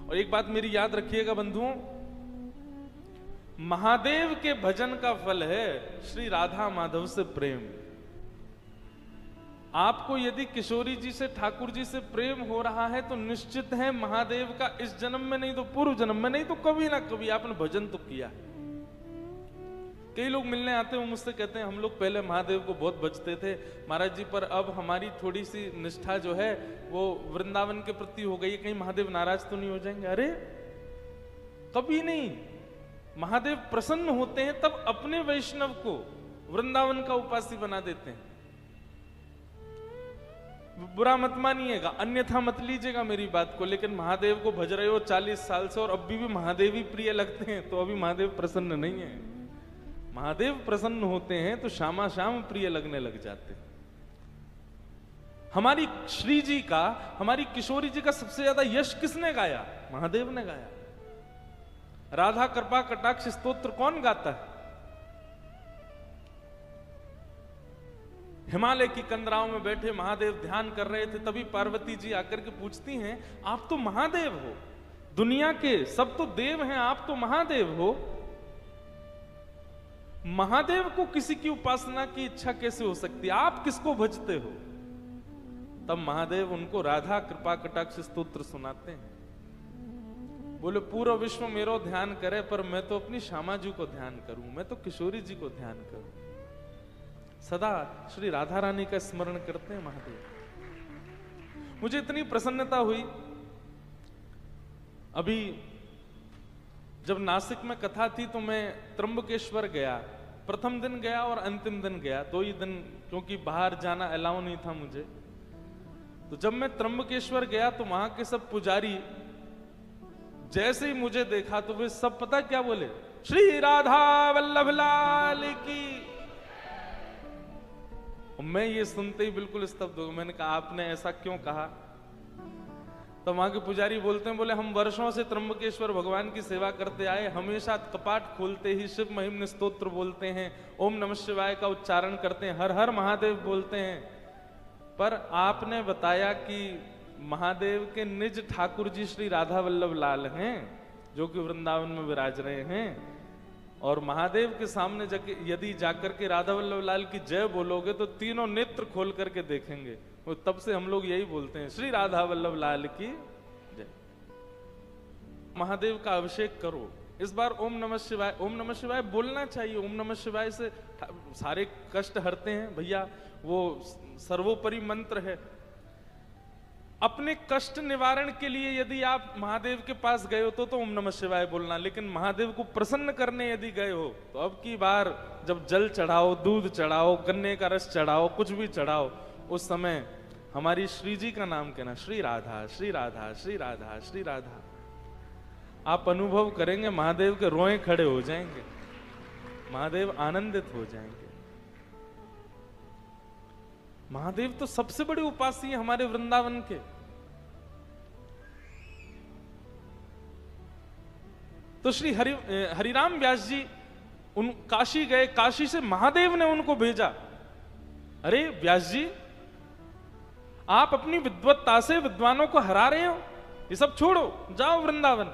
और एक बात मेरी याद रखिएगा बंधुओं, महादेव के भजन का फल है श्री राधा माधव से प्रेम। आपको यदि किशोरी जी से, ठाकुर जी से प्रेम हो रहा है तो निश्चित है महादेव का इस जन्म में नहीं तो पूर्व जन्म में, नहीं तो कभी ना कभी आपने भजन तो किया। कई लोग मिलने आते हैं, वो मुझसे कहते हैं हम लोग पहले महादेव को बहुत भजते थे महाराज जी, पर अब हमारी थोड़ी सी निष्ठा जो है वो वृंदावन के प्रति हो गई है, कहीं महादेव नाराज तो नहीं हो जाएंगे। अरे कभी नहीं, महादेव प्रसन्न होते हैं तब अपने वैष्णव को वृंदावन का उपासी बना देते हैं। बुरा मत मानिएगा, अन्यथा मत लीजिएगा मेरी बात को, लेकिन महादेव को भज रहे हो 40 साल से और अभी भी महादेव ही प्रिय लगते हैं तो अभी महादेव प्रसन्न नहीं है। महादेव प्रसन्न होते हैं तो शामा शाम प्रिय लगने लग जाते हैं। हमारी श्री जी का, हमारी किशोरी जी का सबसे ज्यादा यश किसने गाया? महादेव ने गाया। राधा कृपा कटाक्ष स्तोत्र कौन गाता है? हिमालय की कंदराओं में बैठे महादेव ध्यान कर रहे थे, तभी पार्वती जी आकर के पूछती हैं आप तो महादेव हो, दुनिया के सब तो देव हैं, आप तो महादेव हो, महादेव को किसी की उपासना की इच्छा कैसे हो सकती है, आप किसको भजते हो? तब महादेव उनको राधा कृपा कटाक्ष स्तोत्र सुनाते हैं। बोले पूरा विश्व मेरो ध्यान करे पर मैं तो अपनी श्यामा जी को ध्यान करूं, मैं तो किशोरी जी को ध्यान करूं। सदा श्री राधा रानी का स्मरण करते हैं महादेव। मुझे इतनी प्रसन्नता हुई, अभी जब नासिक में कथा थी तो मैं त्र्यंबकेश्वर गया, प्रथम दिन गया और अंतिम दिन गया, 2 ही दिन, क्योंकि बाहर जाना अलाउ नहीं था मुझे। तो जब मैं त्र्यंबकेश्वर गया तो वहां के सब पुजारी जैसे ही मुझे देखा तो वे सब पता क्या बोले? श्री राधा वल्लभ लाल की। मैं ये सुनते ही बिल्कुल स्तब्ध हो गया। मैंने कहा आपने ऐसा क्यों कहा? तो वहां के पुजारी बोलते हैं, बोले हम वर्षों से त्र्यंबकेश्वर भगवान की सेवा करते आए, हमेशा कपाट खोलते ही शिव महिम्न स्तोत्र बोलते हैं, ओम नमः शिवाय का उच्चारण करते हैं, हर हर महादेव बोलते हैं, पर आपने बताया कि महादेव के निज ठाकुर जी श्री राधा वल्लभ लाल हैं जो कि वृंदावन में विराज रहे हैं, और महादेव के सामने यदि जाकर के राधा वल्लभ लाल की जय बोलोगे तो तीनों नेत्र खोल करके देखेंगे। वो तब से हम लोग यही बोलते हैं, श्री राधा वल्लभ लाल की जय। महादेव का अभिषेक करो। इस बार ओम नमः शिवाय, ओम नमः शिवाय बोलना चाहिए। ओम नमः शिवाय से सारे कष्ट हरते हैं भैया, वो सर्वोपरि मंत्र है। अपने कष्ट निवारण के लिए यदि आप महादेव के पास गए हो तो ओम नमः शिवाय बोलना, लेकिन महादेव को प्रसन्न करने यदि गए हो तो अब की बार जब जल चढ़ाओ, दूध चढ़ाओ, गन्ने का रस चढ़ाओ, कुछ भी चढ़ाओ, उस समय हमारी श्री जी का नाम कहना, श्री राधा श्री राधा श्री राधा श्री राधा। आप अनुभव करेंगे महादेव के रोए खड़े हो जाएंगे, महादेव आनंदित हो जाएंगे। महादेव तो सबसे बड़े उपासी हैं हमारे वृंदावन के। तो श्री हरिराम व्यास जी उन काशी गए, काशी से महादेव ने उनको भेजा, अरे व्यास जी आप अपनी विद्वत्ता से विद्वानों को हरा रहे हो, ये सब छोड़ो, जाओ वृंदावन।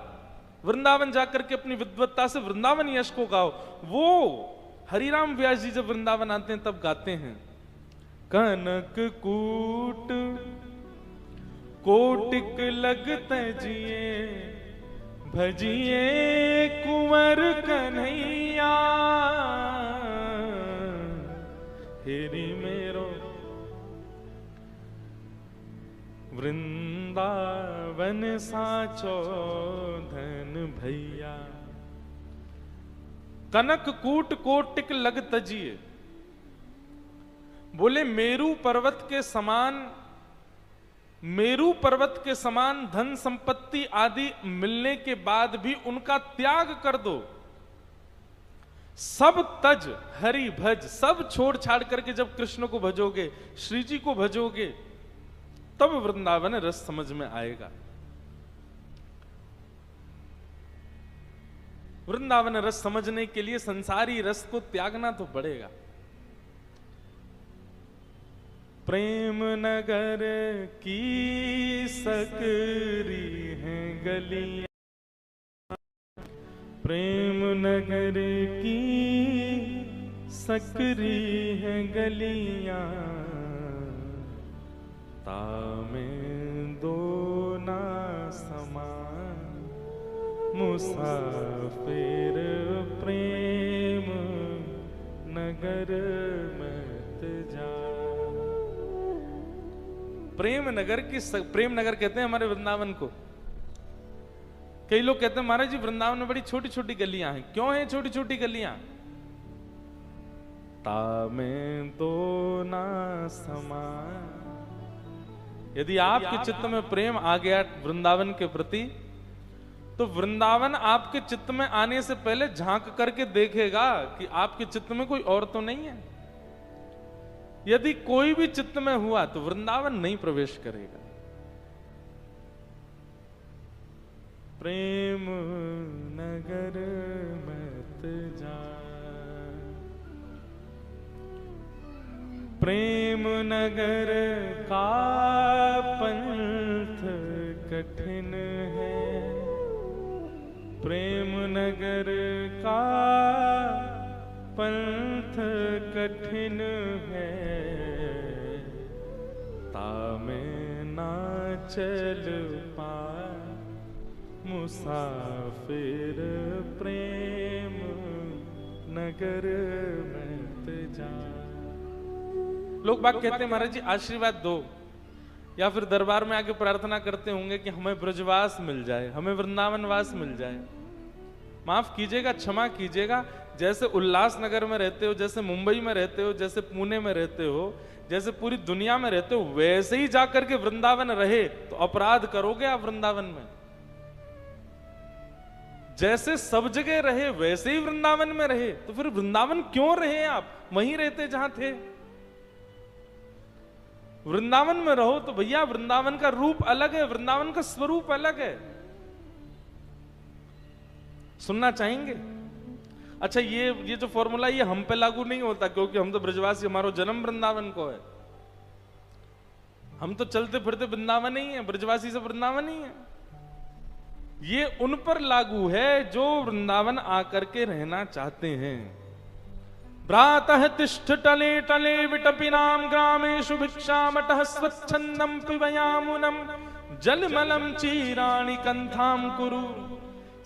वृंदावन जाकर के अपनी विद्वत्ता से वृंदावन यश को गाओ। वो हरिराम व्यास जी जब वृंदावन आते हैं तब गाते हैं, कनक कूट कोटिक लगत जिए, भजिए कुंवर कन्हैया, हेरी मेरो वृंदावन साचो धन भैया। कनक कूट कोटिक लग तजिए, बोले मेरू पर्वत के समान, मेरू पर्वत के समान धन संपत्ति आदि मिलने के बाद भी उनका त्याग कर दो, सब तज हरि भज, सब छोड़ छाड़ करके जब कृष्ण को भजोगे, श्री जी को भजोगे, तब वृंदावन रस समझ में आएगा। वृंदावन रस समझने के लिए संसारी रस को त्यागना तो पड़ेगा। प्रेम नगर की सकरी है गलियां, प्रेम नगर की सकरी है गलियां, तामें दो ना समान मुसाफिर प्रेम नगर मत जा। प्रेम नगर प्रेम नगर कहते हैं हमारे वृंदावन को। कई लोग कहते हैं महाराज जी वृंदावन में बड़ी छोटी छोटी गलियां हैं। क्यों हैं छोटी छोटी गलियां? तामें तो ना समान। यदि आपके चित्त में प्रेम आ गया वृंदावन के प्रति, तो वृंदावन आपके चित्त में आने से पहले झांक करके देखेगा कि आपके चित्त में कोई और तो नहीं है। यदि कोई भी चित्त में हुआ तो वृंदावन नहीं प्रवेश करेगा। प्रेम नगर मत जा, प्रेम नगर का पंथ कठिन है, प्रेम नगर का पंथ कठिन है, तामें ना चल पाए मुसाफिर प्रेम नगर मत जा। लोग बात कहते हैं महाराज जी आशीर्वाद दो, या फिर दरबार में आके प्रार्थना करते होंगे कि हमें ब्रजवास मिल जाए, हमें वृंदावन वास मिल जाए। माफ कीजिएगा, क्षमा कीजिएगा, जैसे उल्लासनगर में रहते हो, जैसे मुंबई में रहते हो, जैसे पुणे में रहते हो, जैसे पूरी दुनिया में रहते हो, वैसे ही जाकर के वृंदावन रहे तो अपराध करोगे आप वृंदावन में। जैसे सब जगह रहे वैसे ही वृंदावन में रहे, तो फिर वृंदावन क्यों रहे आप? वहीं रहते जहां थे। वृंदावन में रहो तो भैया वृंदावन का रूप अलग है, वृंदावन का स्वरूप अलग है। सुनना चाहेंगे? अच्छा, ये जो फॉर्मूला ये हम पे लागू नहीं होता, क्योंकि हम तो ब्रजवासी, हमारा जन्म वृंदावन को है। हम तो चलते फिरते वृंदावन ही है, ब्रजवासी से वृंदावन ही है। ये उन पर लागू है जो वृंदावन आकर के रहना चाहते हैं। भ्रातः तिष्ठ टले टले विटपिनाम ग्रामेषु भिक्षामटः स्वच्छन्दं पिबयामुनं जलमलं चीराणि कंथां कुरु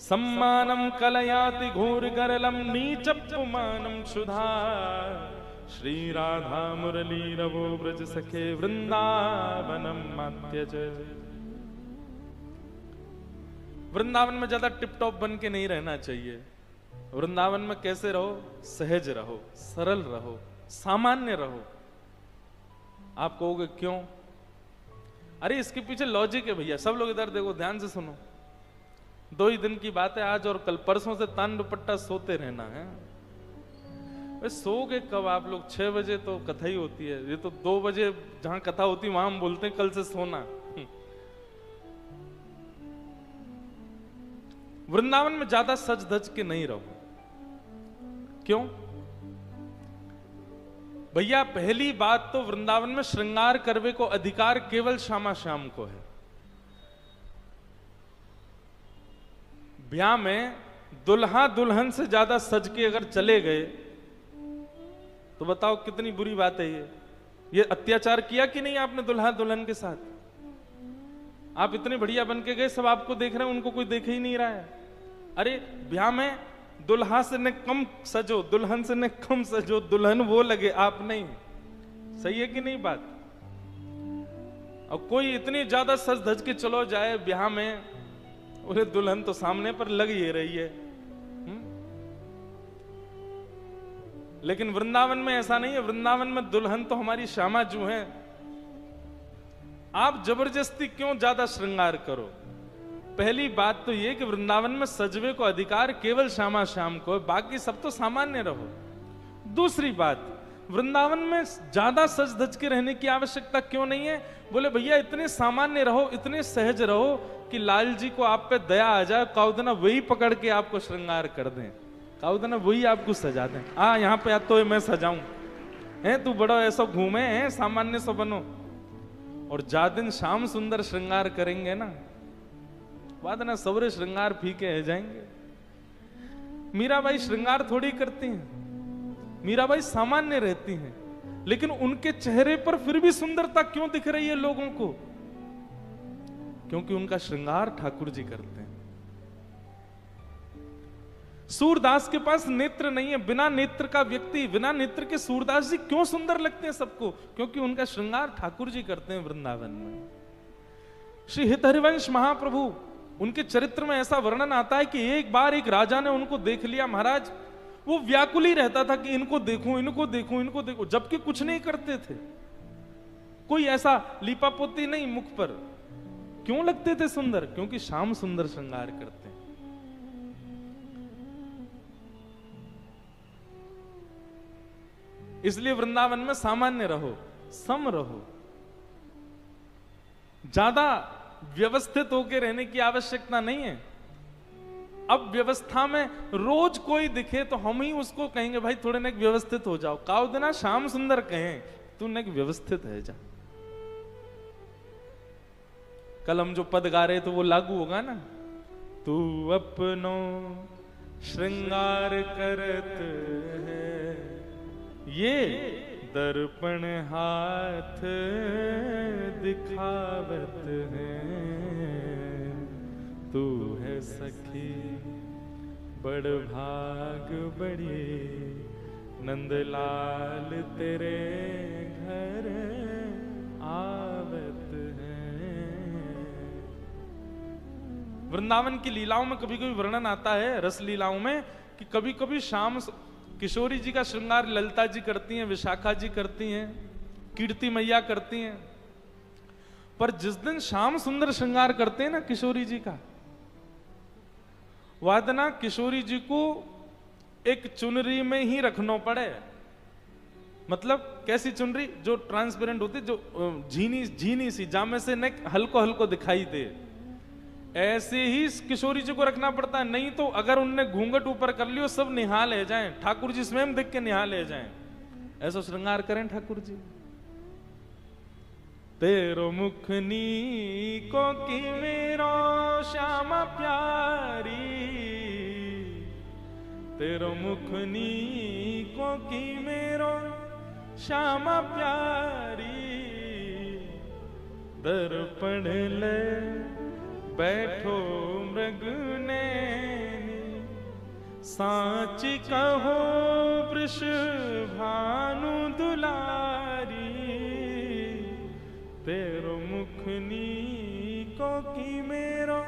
सम्मानं कलयाति घोरगरलं नीचपुमानं क्षुधा श्री राधा मुरली रवो ब्रज सखे वृंदावनम मात्यज। वृंदावन में ज्यादा टिपटॉप बन के नहीं रहना चाहिए। वृंदावन में कैसे रहो? सहज रहो, सरल रहो, सामान्य रहो। आप कहोगे क्यों? अरे इसके पीछे लॉजिक है भैया। सब लोग इधर देखो, ध्यान से सुनो। 2 ही दिन की बात है, आज और कल। परसों से तान दुपट्टा सोते रहना है। सोगे कब आप लोग? 6 बजे तो कथा ही होती है। ये तो 2 बजे जहां कथा होती है वहां हम बोलते हैं कल से सोना। वृंदावन में ज्यादा सज धज के नहीं रहो। क्यों भैया? पहली बात तो वृंदावन में श्रृंगार करवे को अधिकार केवल श्यामा श्याम को है। ब्याह में दुल्हा दुल्हन से ज्यादा सज के अगर चले गए तो बताओ कितनी बुरी बात है। ये अत्याचार किया कि नहीं आपने दुल्हा दुल्हन के साथ? आप इतने बढ़िया बन के गए, सब आपको देख रहे हैं, उनको कोई देख ही नहीं रहा है। अरे ब्याह में दुल्हा से न कम सजो, दुल्हन से न कम सजो, दुल्हन वो लगे, आप नहीं। सही है कि नहीं बात? और कोई इतनी ज्यादा सज धज के चलो जाए ब्याह में, बोले दुल्हन तो सामने पर लग ही रही है। लेकिन वृंदावन में ऐसा नहीं है। वृंदावन में दुल्हन तो हमारी श्यामा जू है। आप जबरदस्ती क्यों ज्यादा श्रृंगार करो? पहली बात तो यह कि वृंदावन में सजवे को अधिकार केवल श्यामा श्याम को है, बाकी सब तो सामान्य रहो। दूसरी बात, वृंदावन में ज्यादा सज धज के रहने की आवश्यकता क्यों नहीं है? बोले भैया इतने सामान्य रहो, इतने सहज रहो कि लाल जी को आप पे दया आ जाए, काउदना वही पकड़ के आपको श्रृंगार कर दें, काउदना वही आपको सजा दें। यहाँ पे या तो मैं सजाऊं, है तू बड़ा ऐसा घूमे है, सामान्य सा बनो। और जा दिन शाम सुंदर श्रृंगार करेंगे ना, बाद ना सवरे श्रृंगार फीके रह जाएंगे। मीराबाई श्रृंगार थोड़ी करती हैं, मीराबाई सामान्य रहती हैं, लेकिन उनके चेहरे पर फिर भी सुंदरता क्यों दिख रही है लोगों को? क्योंकि उनका श्रृंगार ठाकुर जी करते हैं। सूरदास के पास नेत्र नहीं है, बिना नेत्र का व्यक्ति, बिना नेत्र के सूरदास जी क्यों सुंदर लगते हैं सबको? क्योंकि उनका श्रृंगार ठाकुर जी करते हैं वृंदावन में। श्री हितहरिवंश महाप्रभु, उनके चरित्र में ऐसा वर्णन आता है कि एक बार एक राजा ने उनको देख लिया महाराज, वो व्याकुल ही रहता था कि इनको देखूं, इनको देखूं, इनको देखूं, जबकि कुछ नहीं करते थे, कोई ऐसा लीपापोती नहीं मुख पर। क्यों लगते थे सुंदर? क्योंकि श्याम सुंदर श्रृंगार करते हैं। इसलिए वृंदावन में सामान्य रहो, सम रहो, ज्यादा व्यवस्थित होकर रहने की आवश्यकता नहीं है। अब व्यवस्था में रोज कोई दिखे तो हम ही उसको कहेंगे भाई थोड़े नेक व्यवस्थित हो जाओ। काउ देना श्याम सुंदर कहें तू नेक व्यवस्थित है जा। कल हम जो पद गा रहे तो वो लागू होगा ना, तू अपनो श्रृंगार करत है, ये दर्पण हाथ दिखावत है, तू है सखी बड़ भाग बड़ी, नंदलाल तेरे घर आवत है। वृंदावन की लीलाओं में कभी कभी वर्णन आता है, रस लीलाओं में, कि कभी कभी शाम किशोरी जी का श्रृंगार ललिता जी करती हैं, विशाखा जी करती हैं, कीर्ति मैया करती हैं। पर जिस दिन श्याम सुंदर श्रृंगार करते हैं ना किशोरी जी का, वादना किशोरी जी को एक चुनरी में ही रखना पड़े। मतलब कैसी चुनरी? जो ट्रांसपेरेंट होती, जो झीनी झीनी सी, जामे से नेक हल्को हल्को दिखाई दे, ऐसे ही किशोरी जी को रखना पड़ता है। नहीं तो अगर उनने घूंघट ऊपर कर लियो सब निहाल ले जाएं, ठाकुर जी स्वयं देख के निहाल ले जाएं। ऐसा श्रृंगार करें ठाकुर जी। तेरो मुखनी को की मेरो श्यामा प्यारी, तेरो मुखनी को की मेरो श्यामा प्यारी, दर्पण ले बैठो मृग ने, साच कहो वृष भानु दुलारी, तेरो मुखनी को की मेरो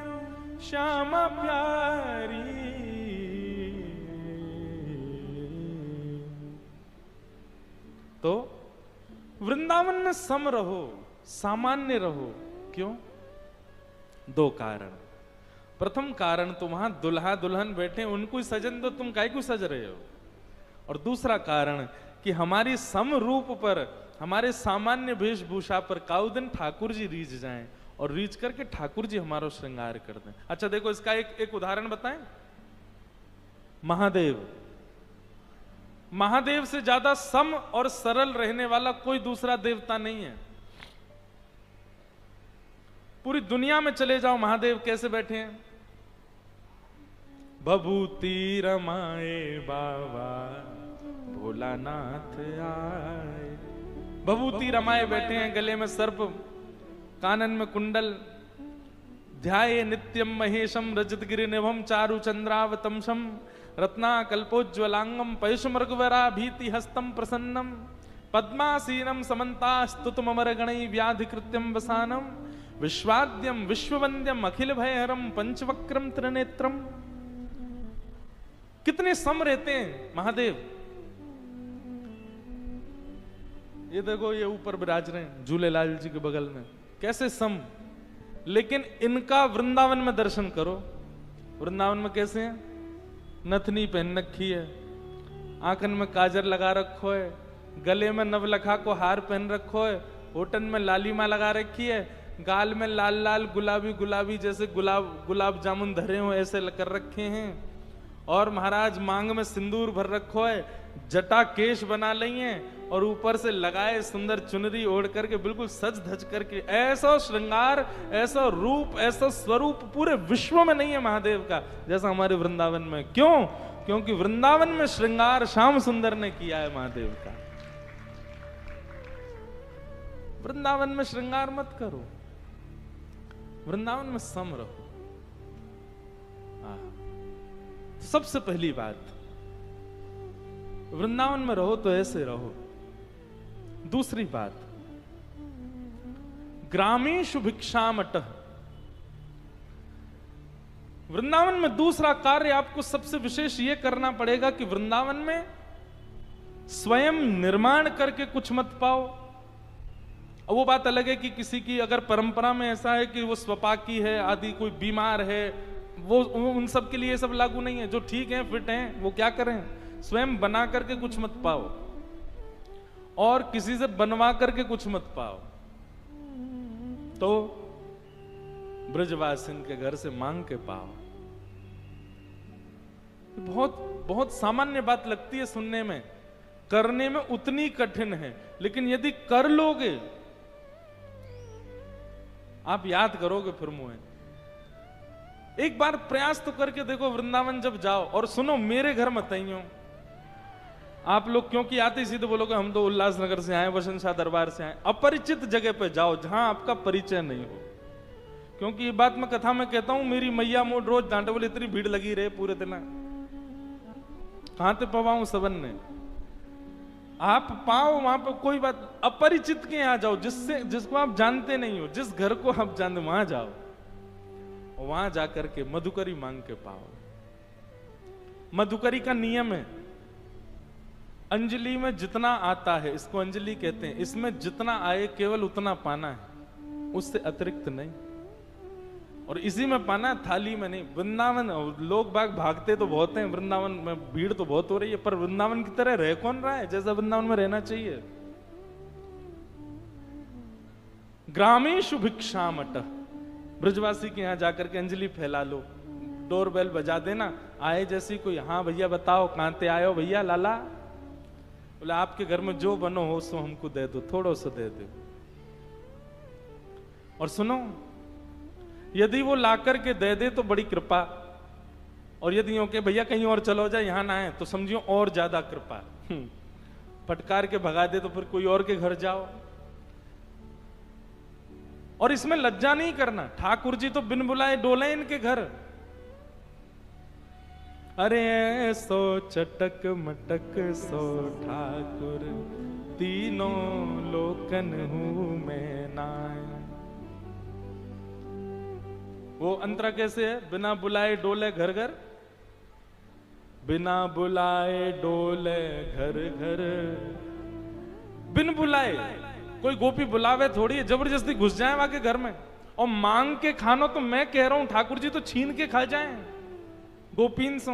श्यामा प्यारी। तो वृंदावन में सम रहो, सामान्य रहो। क्यों? दो कारण। प्रथम कारण, तो वहां दुल्हा दुल्हन बैठे, उनको ही सजन दो, तुम काहे को सज रहे हो? और दूसरा कारण कि हमारी सम रूप पर, हमारे सामान्य वेशभूषा पर काउ दिन ठाकुर जी रीझ जाएं, और रीझ करके ठाकुर जी हमारा श्रृंगार कर दें। अच्छा देखो, इसका एक उदाहरण बताएं। महादेव, महादेव से ज्यादा सम और सरल रहने वाला कोई दूसरा देवता नहीं है। पूरी दुनिया में चले जाओ, महादेव कैसे बैठे हैं? भभूति रमाए बाबा भोलानाथ आए, भभूति रमाए बैठे हैं, गले में सर्प, कानन में कुंडल, ध्याये नित्यम महेशम रजतगिरि निभम चारु चंद्रावतंसम, रत्ना कल्पोज्ज्वलांगम पयुषमृगवरा भीति हस्तम प्रसन्नम, पद्मासीनम समन्ता स्तुतमर गणै व्याधि कृत्यम वसानम, विश्वाद्यम विश्ववंद्यम अखिल भयहरम पंचवक्रम त्रिनेत्रम। कितने सम रहते हैं महादेव। ये देखो, ये ऊपर विराज रहे हैं झूलेलाल जी के बगल में, कैसे सम। लेकिन इनका वृंदावन में दर्शन करो। वृंदावन में कैसे हैं? नथनी पहन रखी है, आंखन में काजर लगा रखो है, गले में नवलखा को हार पहन रखो है, होठन में लालिमा लगा रखी है, गाल में लाल लाल गुलाबी गुलाबी जैसे गुलाब जामुन धरे हो ऐसे कर रखे हैं, और महाराज मांग में सिंदूर भर रखो है, जटा केश बना लिए और ऊपर से लगाए सुंदर चुनरी ओढ़ करके बिल्कुल सज धज करके, ऐसा श्रृंगार, ऐसा रूप, ऐसा स्वरूप पूरे विश्व में नहीं है महादेव का जैसा हमारे वृंदावन में। क्यों? क्योंकि वृंदावन में श्रृंगार श्याम सुंदर ने किया है महादेव का। वृंदावन में श्रृंगार मत करो, वृंदावन में सम रहो। सबसे पहली बात, वृंदावन में रहो तो ऐसे रहो। दूसरी बात, ग्रामीषु भिक्षामटः। वृंदावन में दूसरा कार्य आपको सबसे विशेष यह करना पड़ेगा कि वृंदावन में स्वयं निर्माण करके कुछ मत पाओ। वो बात अलग है कि किसी की अगर परंपरा में ऐसा है कि वो स्वपाकी है आदि, कोई बीमार है, वो उन सब के लिए सब लागू नहीं है। जो ठीक है, फिट हैं, वो क्या करें, स्वयं बना करके कुछ मत पाओ और किसी से बनवा करके कुछ मत पाओ। तो ब्रजवासिन के घर से मांग के पाओ। बहुत बहुत सामान्य बात लगती है सुनने में, करने में उतनी कठिन है, लेकिन यदि कर लोगे आप याद करोगे फिर मुझे। एक बार प्रयास तो करके देखो, वृंदावन जब जाओ। और सुनो, मेरे घर मत आइयो आप लोग, क्योंकि आते सीधे बोलोगे हम तो उल्लासनगर से आए, वसंत शाह दरबार से आए। अपरिचित जगह पे जाओ जहां आपका परिचय नहीं हो। क्योंकि ये बात मैं कथा में कहता हूं, मेरी मैया मोड़ रोज डांटे, बोले इतनी भीड़ लगी रहे पूरे दिन, कहां ते पवाऊं सबन ने। आप पाओ वहां पर कोई बात, अपरिचित के यहां जाओ, जिसको आप जानते नहीं हो, जिस घर को आप जानते वहां जाओ, वहां जाकर के मधुकरी मांग के पाओ। मधुकरी का नियम है, अंजलि में जितना आता है, इसको अंजलि कहते हैं, इसमें जितना आए केवल उतना पाना है, उससे अतिरिक्त नहीं। और इसी में पाना, थाली में नहीं। वृंदावन लोग बाग भागते तो बहुत हैं, वृंदावन में भीड़ तो बहुत हो रही है, पर वृंदावन की तरह रह कौन रहा है जैसा वृंदावन में रहना चाहिए। ग्रामीषु भिक्षामटः। ब्रजवासी के यहां जाकर के अंजलि फैला लो, डोरबेल बजा देना, आए जैसी कोई, हाँ भैया बताओ कहां ते आयो भैया लाला, बोले आपके घर में जो बनो हो सो हमको दे दो, थोड़ा सा दे दो। और सुनो, यदि वो लाकर के दे दे तो बड़ी कृपा, और यदि यूं के भैया कहीं और चलो जाए यहां ना आए तो समझियो और ज्यादा कृपा। फटकार के भगा दे तो फिर कोई और के घर जाओ। और इसमें लज्जा नहीं करना, ठाकुर जी तो बिन बुलाए डोले इनके घर। अरे सो चटक मटक सो ठाकुर, तीनों लोकन हूं मैं नाय। वो अंतरा कैसे है, बिना बुलाए डोले घर घर, बिना बुलाए डोले घर घर। बिन बुलाए, कोई गोपी बुलावे थोड़ी है, जबरदस्ती घुस जाए वहां के घर में। और मांग के खानो तो मैं कह रहा हूं ठाकुर जी तो छीन के खा जाएं गोपीन सो।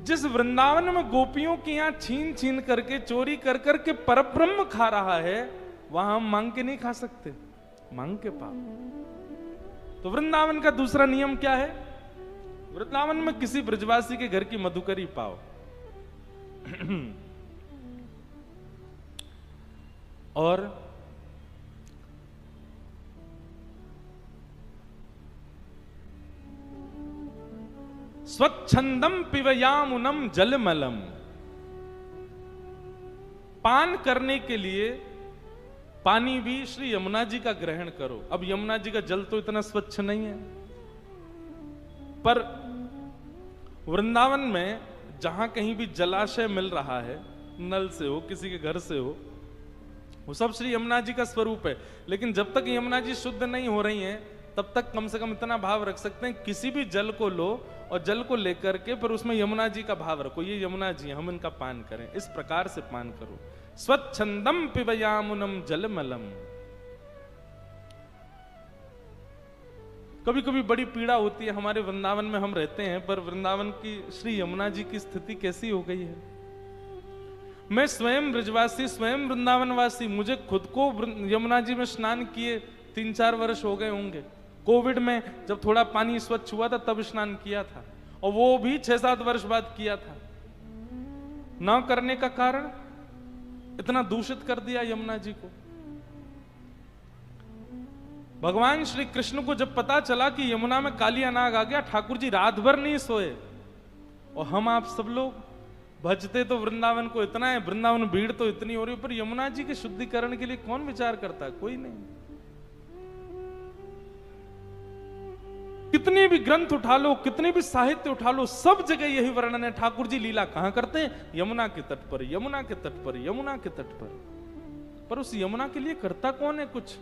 जिस वृंदावन में गोपियों की यहां छीन छीन करके, चोरी कर करके परब्रह्म खा रहा है, वहां हम मांग के नहीं खा सकते, मांग के पाओ। तो वृंदावन का दूसरा नियम क्या है, वृंदावन में किसी ब्रजवासी के घर की मधुकरी पाओ। और स्वच्छंदम पिबयामुनम जलमलम। पान करने के लिए पानी भी श्री यमुना जी का ग्रहण करो। अब यमुना जी का जल तो इतना स्वच्छ नहीं है, पर वृंदावन में जहां कहीं भी जलाशय मिल रहा है, नल से हो, किसी के घर से हो, वो सब श्री यमुना जी का स्वरूप है। लेकिन जब तक यमुना जी शुद्ध नहीं हो रही हैं, तब तक कम से कम इतना भाव रख सकते हैं, किसी भी जल को लो और जल को लेकर के फिर उसमें यमुना जी का भाव रखो, ये यमुना जी हम इनका पान करें, इस प्रकार से पान करो। स्वच्छंदम पिबयामुनम जलमलम। कभी कभी बड़ी पीड़ा होती है, हमारे वृंदावन में हम रहते हैं, पर वृंदावन की श्री यमुना जी की स्थिति कैसी हो गई है। मैं स्वयं ब्रजवासी, स्वयं वृंदावनवासी, मुझे खुद को यमुना जी में स्नान किए 3-4 वर्ष हो गए होंगे, कोविड में जब थोड़ा पानी स्वच्छ हुआ था तब स्नान किया था, और वो भी 6-7 वर्ष बाद किया था। ना करने का कारण इतना दूषित कर दिया यमुना जी को। भगवान श्री कृष्ण को जब पता चला कि यमुना में कालिया नाग आ गया, ठाकुर जी रात भर नहीं सोए। और हम आप सब लोग भजते तो वृंदावन को इतना है, वृंदावन भीड़ तो इतनी हो रही, पर यमुना जी के शुद्धिकरण के लिए कौन विचार करता है? कोई नहीं। कितने भी ग्रंथ उठा लो, कितने भी साहित्य उठा लो, सब जगह यही वर्णन है। ठाकुर जी लीला कहां करते हैं? यमुना के तट पर, यमुना के तट पर, यमुना के तट पर। पर उस यमुना के लिए करता कौन है कुछ?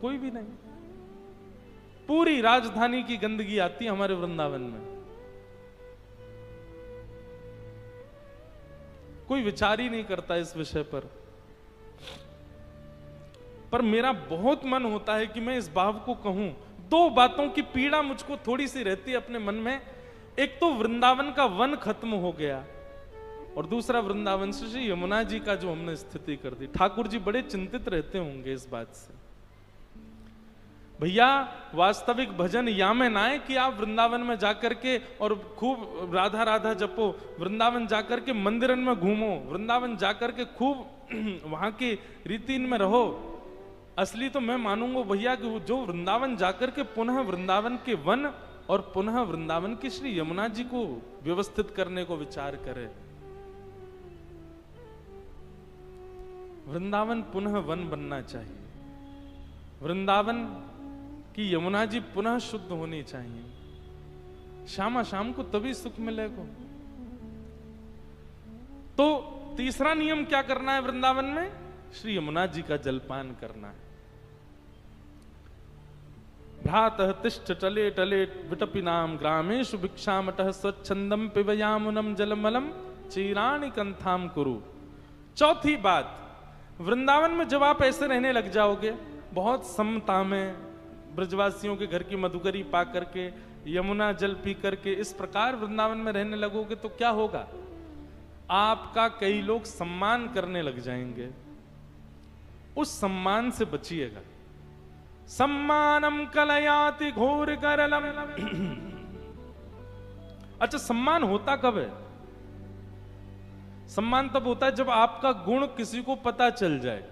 कोई भी नहीं। पूरी राजधानी की गंदगी आती है हमारे वृंदावन में, कोई विचार ही नहीं करता इस विषय पर मेरा बहुत मन होता है कि मैं इस भाव को कहूं। दो बातों की पीड़ा मुझको थोड़ी सी रहती है अपने मन में। एक तो वृंदावन का वन खत्म हो गया, और दूसरा वृंदावन से श्री यमुना जी का जो हमने स्थिति कर दी। ठाकुर जी बड़े चिंतित रहते होंगे इस बात से। भैया वास्तविक भजन या में ना है कि आप वृंदावन में जाकर के और खूब राधा राधा जपो, वृंदावन जाकर के मंदिरन में घूमो, वृंदावन जाकर के खूब वहां की रीति में रहो। असली तो मैं मानूंगा भैया कि जो वृंदावन जाकर के पुनः वृंदावन के वन और पुनः वृंदावन की श्री यमुना जी को व्यवस्थित करने को विचार करे। वृंदावन पुनः वन बनना चाहिए, वृंदावन कि यमुना जी पुनः शुद्ध होनी चाहिए। शामा शाम को तभी सुख मिलेगा। तो तीसरा नियम क्या करना है वृंदावन में? श्री यमुना जी का जलपान करना है। भ्रातः तिष्ठ टले टले विटपिनाम ग्रामेषु भिक्षामटः स्वच्छंदम पिबयामुनम जलमलम चीराणि कंथाम कुरु। चौथी बात, वृंदावन में जब आप ऐसे रहने लग जाओगे, बहुत समता में ब्रजवासियों के घर की मधुकरी पा करके, यमुना जल पी करके इस प्रकार वृंदावन में रहने लगोगे तो क्या होगा? आपका कई लोग सम्मान करने लग जाएंगे। उस सम्मान से बचिएगा। सम्मानम कलयाति घोर करलम। अच्छा, सम्मान होता कब है? सम्मान तब होता है जब आपका गुण किसी को पता चल जाए।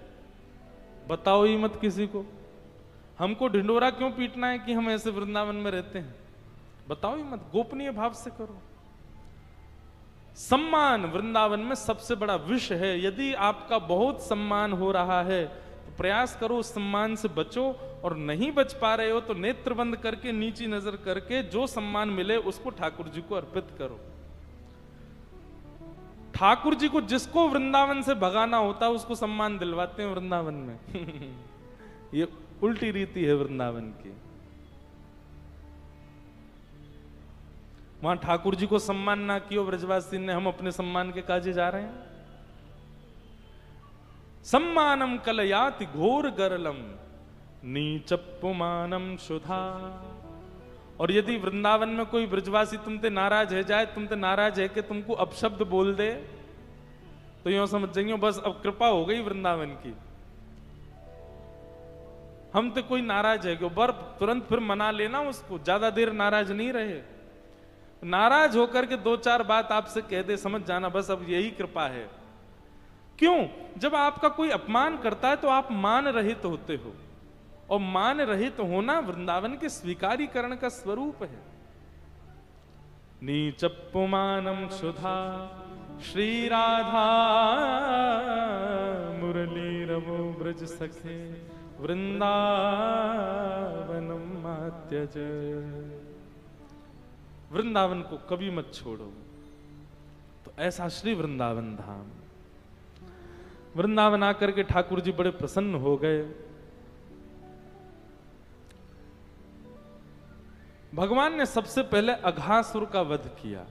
बताओ ही मत किसी को। हमको ढिंडोरा क्यों पीटना है कि हम ऐसे वृंदावन में रहते हैं? बताओ ही मत, गोपनीय भाव से करो। सम्मान वृंदावन में सबसे बड़ा विषय है। यदि आपका बहुत सम्मान हो रहा है तो प्रयास करो उस सम्मान से बचो, और नहीं बच पा रहे हो तो नेत्र बंद करके, नीची नजर करके जो सम्मान मिले उसको ठाकुर जी को अर्पित करो। ठाकुर जी को जिसको वृंदावन से भगाना होता है उसको सम्मान दिलवाते हैं वृंदावन में। ये उल्टी रीति है वृंदावन की। वहां ठाकुर जी को सम्मान ना किया ब्रजवासी ने, हम अपने सम्मान के काजे जा रहे हैं। सम्मानम कलयाति घोर गरलम नीचपुमानम शुधा। और यदि वृंदावन में कोई ब्रजवासी तुमसे नाराज है जाए, तुमसे नाराज है कि तुमको अपशब्द बोल दे, तो यूं समझ जाइए बस अब कृपा हो गई वृंदावन की। हम तो कोई नाराज है क्यों, बर तुरंत फिर मना लेना उसको, ज्यादा देर नाराज नहीं रहे। नाराज होकर के 2-4 बात आपसे कह दे, समझ जाना बस अब यही कृपा है। क्यों? जब आपका कोई अपमान करता है तो आप मान रहित होते हो, और मान रहित होना वृंदावन के स्वीकारीकरण का स्वरूप है। नीचपुमानम सुधा श्री राधा मुरली रवो ब्रज सखे वृंदावनम मात्यज। वृंदावन को कभी मत छोड़ो। तो ऐसा श्री वृंदावन धाम। वृंदावन आकर के ठाकुर जी बड़े प्रसन्न हो गए। भगवान ने सबसे पहले अघासुर का वध किया।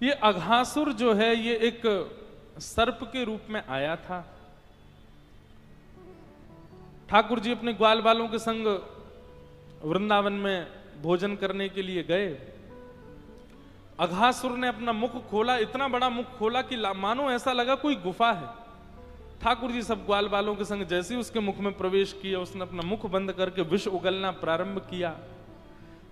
ये अघासुर जो है ये एक सर्प के रूप में आया था। ठाकुर जी अपने ग्वाल बालों के संग वृंदावन में भोजन करने के लिए गए। अघासुर ने अपना मुख खोला, इतना बड़ा मुख खोला कि मानो ऐसा लगा कोई गुफा है। ठाकुर जी सब ग्वाल बालों के संग जैसे ही उसके मुख में प्रवेश किया, उसने अपना मुख बंद करके विष उगलना प्रारंभ किया।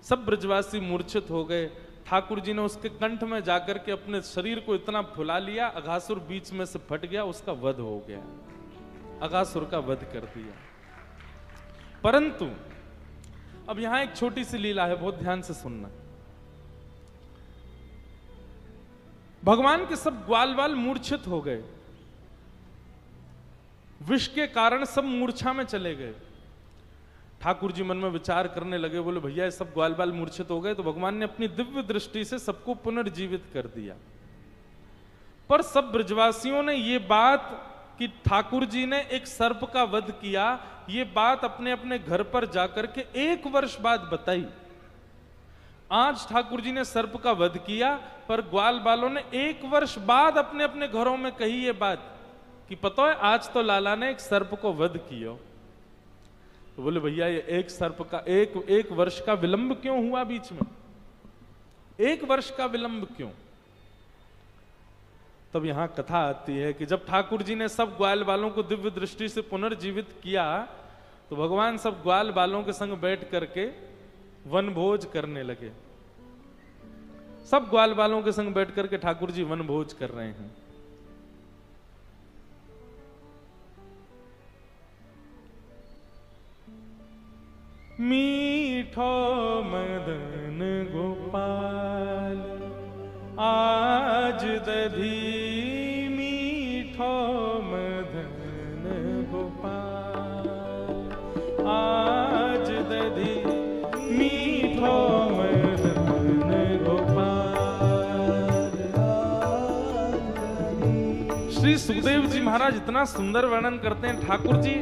सब ब्रजवासी मूर्छित हो गए। ठाकुर जी ने उसके कंठ में जाकर के अपने शरीर को इतना फुला लिया, अघासुर बीच में से फट गया, उसका वध हो गया, अघासुर का वध कर दिया। परंतु अब यहां एक छोटी सी लीला है, बहुत ध्यान से सुनना। भगवान के सब ग्वाल बाल मूर्छित हो गए, विष के कारण सब मूर्छा में चले गए। ठाकुर जी मन में विचार करने लगे, बोले भैया सब ग्वाल बाल मूर्छित हो गए, तो भगवान ने अपनी दिव्य दृष्टि से सबको पुनर्जीवित कर दिया। पर सब ब्रजवासियों ने ये बात कि ठाकुर जी ने एक सर्प का वध किया, ये बात अपने अपने घर पर जाकर के 1 वर्ष बाद बताई। आज ठाकुर जी ने सर्प का वध किया, पर ग्वाल बालों ने 1 वर्ष बाद अपने अपने घरों में कही ये बात कि पता है आज तो लाला ने एक सर्प को वध किया। तो बोले भैया ये एक सर्प का एक वर्ष का विलंब क्यों हुआ बीच में? 1 वर्ष का विलंब क्यों? तब यहां कथा आती है कि जब ठाकुर जी ने सब ग्वाल बालों को दिव्य दृष्टि से पुनर्जीवित किया, तो भगवान सब ग्वाल बालों के संग बैठ करके वनभोज करने लगे। सब ग्वाल बालों के संग बैठ करके ठाकुर जी वनभोज कर रहे हैं। मीठो मदन गोपाल आज दधी, मीठो मदन गोपाल आज दधी, मीठो मदन गोपाल। श्री सुखदेव जी महाराज इतना सुंदर वर्णन करते हैं ठाकुर जी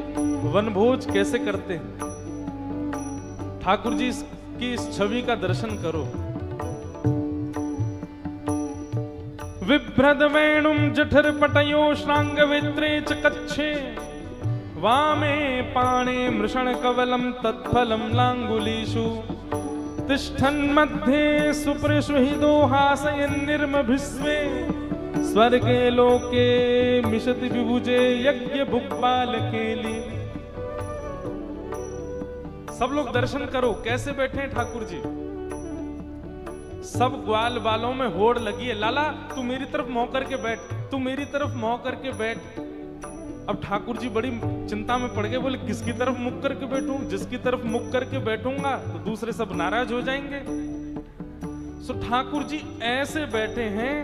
वनभोज कैसे करते हैं। ठाकुर जी की इस छवि का दर्शन करो। विभ्रद वेणुम जठर पटयो श्रांग वेत्रे च कच्छे, वामे पाणे मृषण कवलम तत्फलम लांगुलीषु, तिष्ठन् मध्ये सुप्रसुहिदो हासयन् निर्मभिस्वे, स्वर्गे लोके मिशति विभुजे यज्ञ भुक्बाल केली। सब लोग दर्शन करो कैसे बैठे हैं ठाकुर जी। सब ग्वाल बालों में होड़ लगी है, लाला तू मेरी तरफ मुंह करके बैठ, तू मेरी तरफ मुंह करके बैठ। अब ठाकुर जी बड़ी चिंता में पड़ गए, बोले किसकी तरफ मुख करके बैठूं? जिसकी तरफ मुख करके बैठूंगा तो दूसरे सब नाराज हो जाएंगे। सो ठाकुर जी ऐसे बैठे हैं,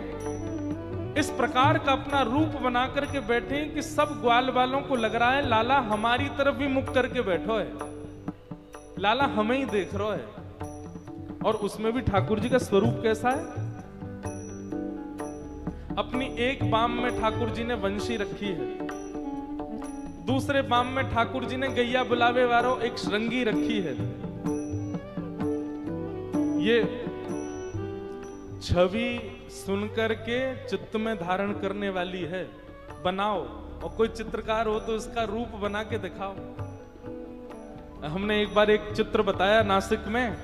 इस प्रकार का अपना रूप बना करके बैठे हैं कि सब ग्वाल बालों को लग रहा है लाला हमारी तरफ भी मुख करके बैठो है, लाला हमें ही देख रहा है। और उसमें भी ठाकुर जी का स्वरूप कैसा है? अपनी एक बाम में ठाकुर जी ने वंशी रखी है, दूसरे बाम में ठाकुर जी ने गैया बुलावे वालों एक श्रृंगी रखी है। ये छवि सुनकर के चित्त में धारण करने वाली है। बनाओ, और कोई चित्रकार हो तो इसका रूप बना के दिखाओ। हमने एक बार एक चित्र बताया नासिक में,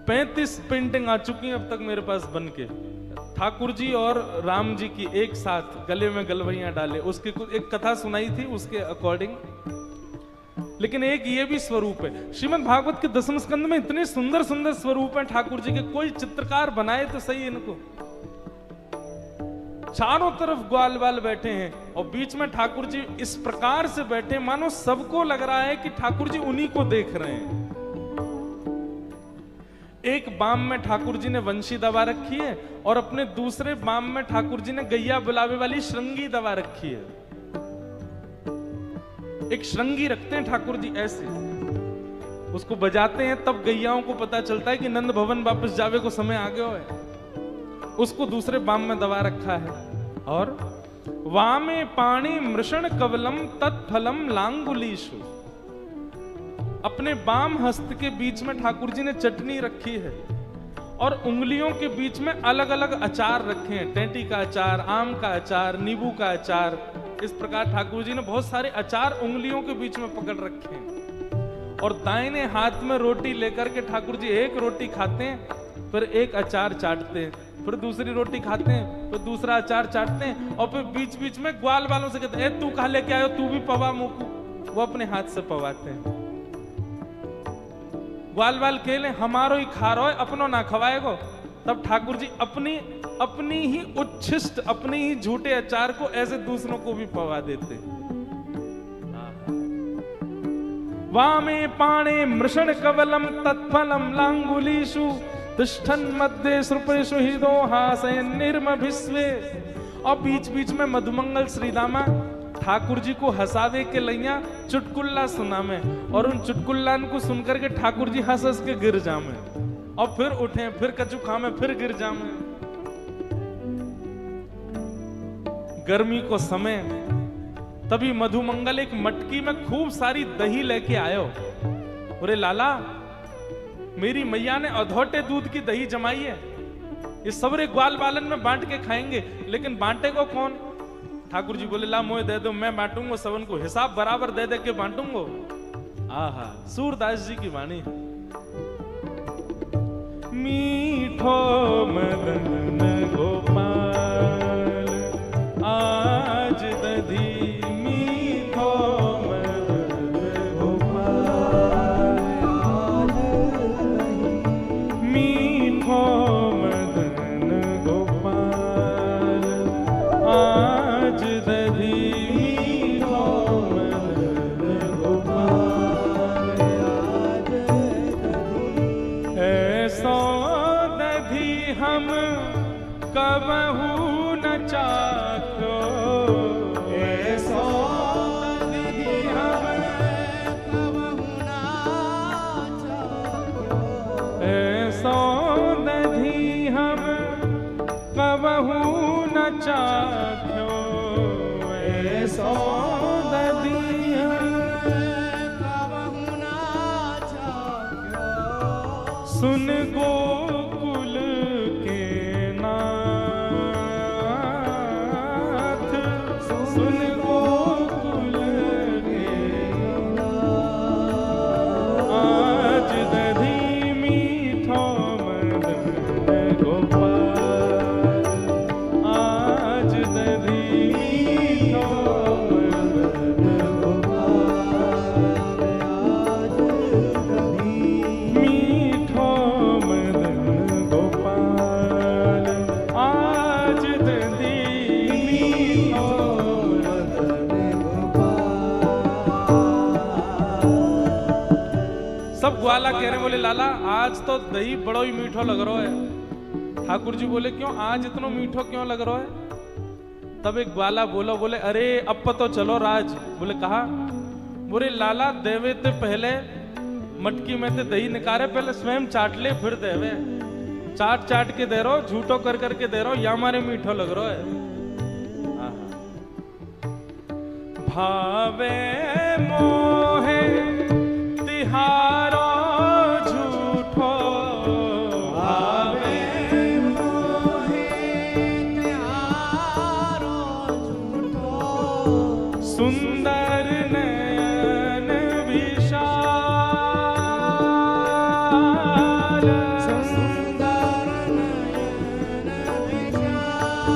35 पेंटिंग आ चुकी हैं अब तक मेरे पास बन के, ठाकुर जी और राम जी की एक साथ गले में गलवैयां डाले। उसकी कुछ एक कथा सुनाई थी उसके अकॉर्डिंग। लेकिन एक ये भी स्वरूप है, श्रीमद् भागवत के 10वें स्कंद में इतने सुंदर सुंदर स्वरूप हैं ठाकुर जी के, कोई चित्रकार बनाए तो सही इनको। चारों तरफ ग्वाल बाल बैठे हैं और बीच में ठाकुर जी इस प्रकार से बैठे मानो सबको लग रहा है कि ठाकुर जी उन्हीं को देख रहे हैं। एक बाम में ठाकुर जी ने वंशी दबा रखी है और अपने दूसरे बाम में ठाकुर जी ने गैया बुलावे वाली श्रृंगी दबा रखी है। एक श्रृंगी रखते हैं ठाकुर जी ऐसे, उसको बजाते हैं तब गैयाओं को पता चलता है कि नंद भवन वापस जावे को समय आ गया है। उसको दूसरे बाम में दबा रखा है। और वामे पाणी मृषण कवलम तत्फलम लांगुलीषु, अपने बाम हस्त के बीच में ठाकुर जी ने चटनी रखी है और उंगलियों के बीच में अलग अलग अचार रखे हैं, टेंटी का अचार, आम का अचार, नींबू का अचार। इस प्रकार ठाकुर जी ने बहुत सारे अचार उंगलियों के बीच में पकड़ रखे हैं। और दाहिने हाथ में रोटी लेकर के ठाकुर जी एक रोटी खाते हैं, फिर एक अचार चाटते हैं, फिर दूसरी रोटी खाते हैं, फिर दूसरा अचार चाटते हैं, और फिर बीच बीच में ग्वाल वालों से कहते हैं, तू कहा लेके आयो, तू भी पवा मुकू। वो अपने हाथ से पवाते हैं। ग्वाल वाल खेले हमारो ही खा रहो है, अपनो ना खवाएगो। तब ठाकुर जी अपनी ही उच्छिष्ट, अपने ही झूठे अचार को ऐसे दूसरों को भी पवा देते। वामे पाणे मृषण कवलम तत्फलम लांगुलीषु तिष्ठन् मध्ये सृपेषु हिदो हासयन् निर्मभिस्वे। और बीच बीच में मधुमंगल श्रीदामा ठाकुर जी को हंसावे के लैया चुटकुल्ला सुना में, और उन चुटकुल्लान को सुनकर के ठाकुर जी हंस हंस के गिर जामे, और फिर उठे, फिर कचू खामे, फिर गिर जामे। गर्मी को समय, तभी मधुमंगल एक मटकी में खूब सारी दही लेके आयो। बोले लाला, मेरी मैया ने अधोटे दूध की दही जमाई है, ये सबरे ग्वाल बालन में बांट के खाएंगे, लेकिन बांटे को कौन? ठाकुर जी बोले ला मोए दे दो, मैं बांटूंगा सबन को, हिसाब बराबर दे दे के बांटूंगो। आहा, सूरदास जी की वाणी। मीठो मदन गोपाल आज दधी, मीठो मदन गोपाल मीठो मदन गोपाल आज दधी, मीठो मदन गोपाल आज दधी। ऐसो दधी हम कबहू न चाख्यो, ऐसो दधी हम कबहू न चाख्यो, ऐसो दधी हम कबहू न चाख्यो, ऐसो दधी हम कबहू न चाख्यो। सुन गोकुल के नाथ, सुन गोकुल के नाथ, आज दधी मीठो मदन गोपाल, आज दधी मीठो मदन गोपाल, आज दधी मीठो मदन गोपाल, आज दधी मीठो मदन गोपाल। सब ग्वाला कह रहे, बोले लाला आज तो दही बड़ो ही मीठो लग रहा है। ठाकुर जी बोले क्यों, आज इतना मीठो क्यों लग रहा है? तब एक ग्वाला बोलो, बोले अरे अब तो चलो राज। बोले कहा? बोले लाला देवे ते पहले मटकी में ते दही निकारे, पहले स्वयं चाट ले फिर देवे। चाट चाट के दे रहो, झूठो कर करके दे रहो, या हमारे मीठो लग रहा है। भावे मोहे तिहारो झूठो, भावे मोहे तिहारो झूठो, सुंदर नयन विशाल, सुंदर नयन विशाल,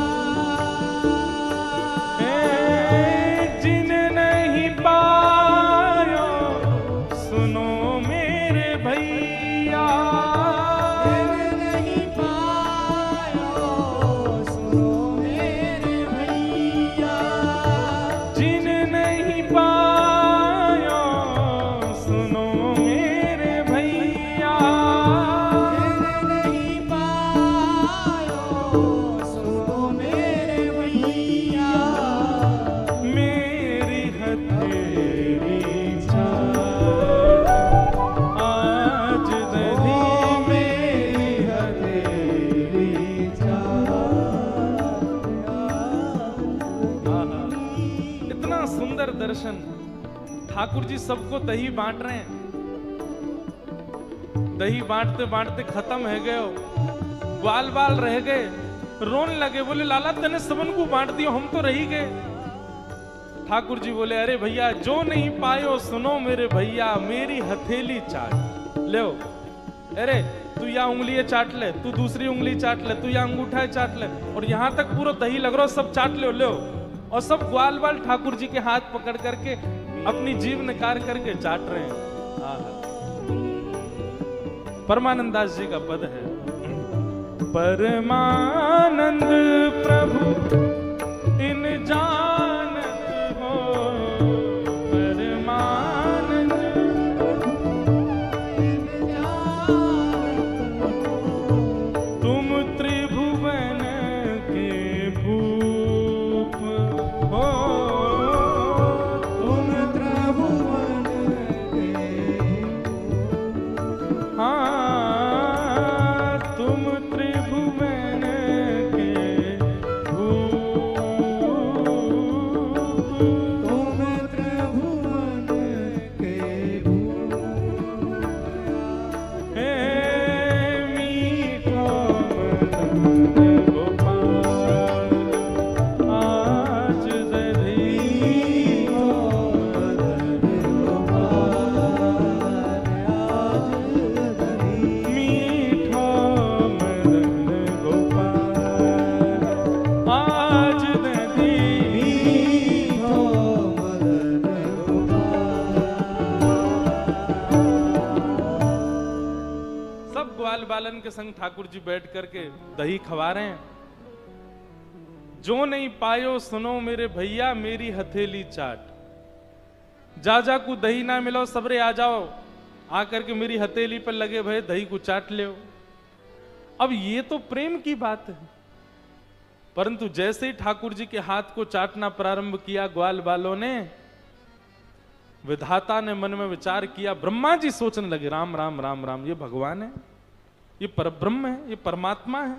जिन नहीं पायो सुनो मेरे भैया, जिन नहीं पायो सुनो मेरे भैया, जिन नहीं पायो सुनो मेरे भैया, जिन नहीं पायो सुनो मेरे भैया, मेरी हथेली चाट आज दधी, मेरी हथेली चाट। इतना सुंदर दर्शन। ठाकुर जी सबको दही बांट रहे हैं। दही बांटते बांटते खत्म है गए, ग्वाल बाल रह गए, रोने लगे। बोले लाला तने सबन को बांट दियो, हम तो रही गए। ठाकुर जी बोले अरे भैया जो नहीं पायो सुनो मेरे भैया, मेरी हथेली चाट ले। अरे तू या उंगली चाट ले, तू दूसरी उंगली चाट ले, तू या अंगूठा चाट ले, और यहां तक पूरा दही लग रहा हो सब चाट ले, और सब ग्वाल बाल ठाकुर जी के हाथ पकड़ करके अपनी जीभ निकाल करके चाट रहे हैं। परमानंद दास जी का पद है, परमानंद प्रभु इन जानत हो, परमानंद तुम त्रिभुवन के भूप हो, तुम त्रिभुवन के, हाँ तुम त्रिभुवन के भूप, तुम त्रिभुवन के भूप, हे मीठा मदन गोपाल आज दधी मदन गोपाल आज दधी, मीठा मदन गोपाल आज दधी मीठा मदन गोपाल। सब ग्वाल बालन के संग ठाकुर जी बैठ करके दही खवा रहे हैं। जो नहीं पायो सुनो मेरे भैया मेरी हथेली चाट, जा जा को दही ना मिलो सबरे आ जाओ, आकर के मेरी हथेली पर लगे भय दही को चाट ले। अब ये तो प्रेम की बात है, परंतु जैसे ही ठाकुर जी के हाथ को चाटना प्रारंभ किया ग्वाल बालों ने, विधाता ने मन में विचार किया, ब्रह्मा जी सोचने लगे राम राम राम राम, ये भगवान है, ये परब्रह्म है, ये परमात्मा है।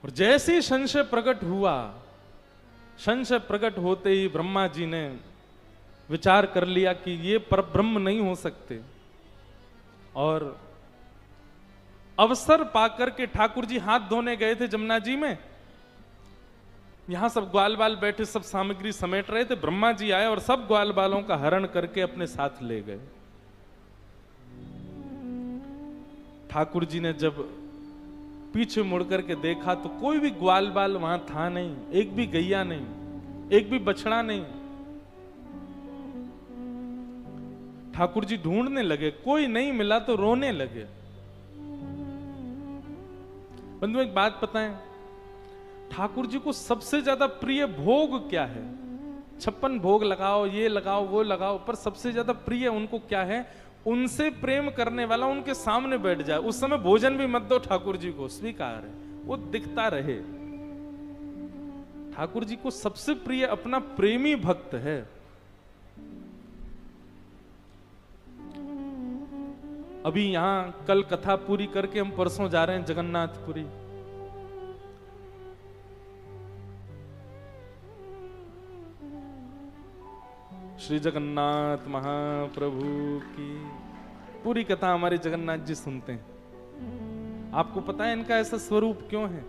और जैसे ही संशय प्रकट हुआ, संशय प्रकट होते ही ब्रह्मा जी ने विचार कर लिया कि ये परब्रह्म नहीं हो सकते, और अवसर पाकर के ठाकुर जी हाथ धोने गए थे जमुना जी में। यहां सब ग्वाल बाल बैठे सब सामग्री समेट रहे थे, ब्रह्मा जी आए और सब ग्वाल बालों का हरण करके अपने साथ ले गए। ठाकुर जी ने जब पीछे मुड़ करके देखा तो कोई भी ग्वाल बाल वहां था नहीं, एक भी गैया नहीं, एक भी बछड़ा नहीं। ठाकुर जी ढूंढने लगे, कोई नहीं मिला तो रोने लगे। बंधु एक बात बताएं, ठाकुर जी को सबसे ज्यादा प्रिय भोग क्या है? 56 भोग लगाओ, ये लगाओ वो लगाओ, पर सबसे ज्यादा प्रिय उनको क्या है? उनसे प्रेम करने वाला उनके सामने बैठ जाए, उस समय भोजन भी मत दो ठाकुर जी को, स्वीकार है, वो दिखता रहे। ठाकुर जी को सबसे प्रिय अपना प्रेमी भक्त है। अभी यहां कल कथा पूरी करके हम परसों जा रहे हैं जगन्नाथपुरी। श्री जगन्नाथ महाप्रभु की पूरी कथा हमारे जगन्नाथ जी सुनते हैं। आपको पता है इनका ऐसा स्वरूप क्यों है?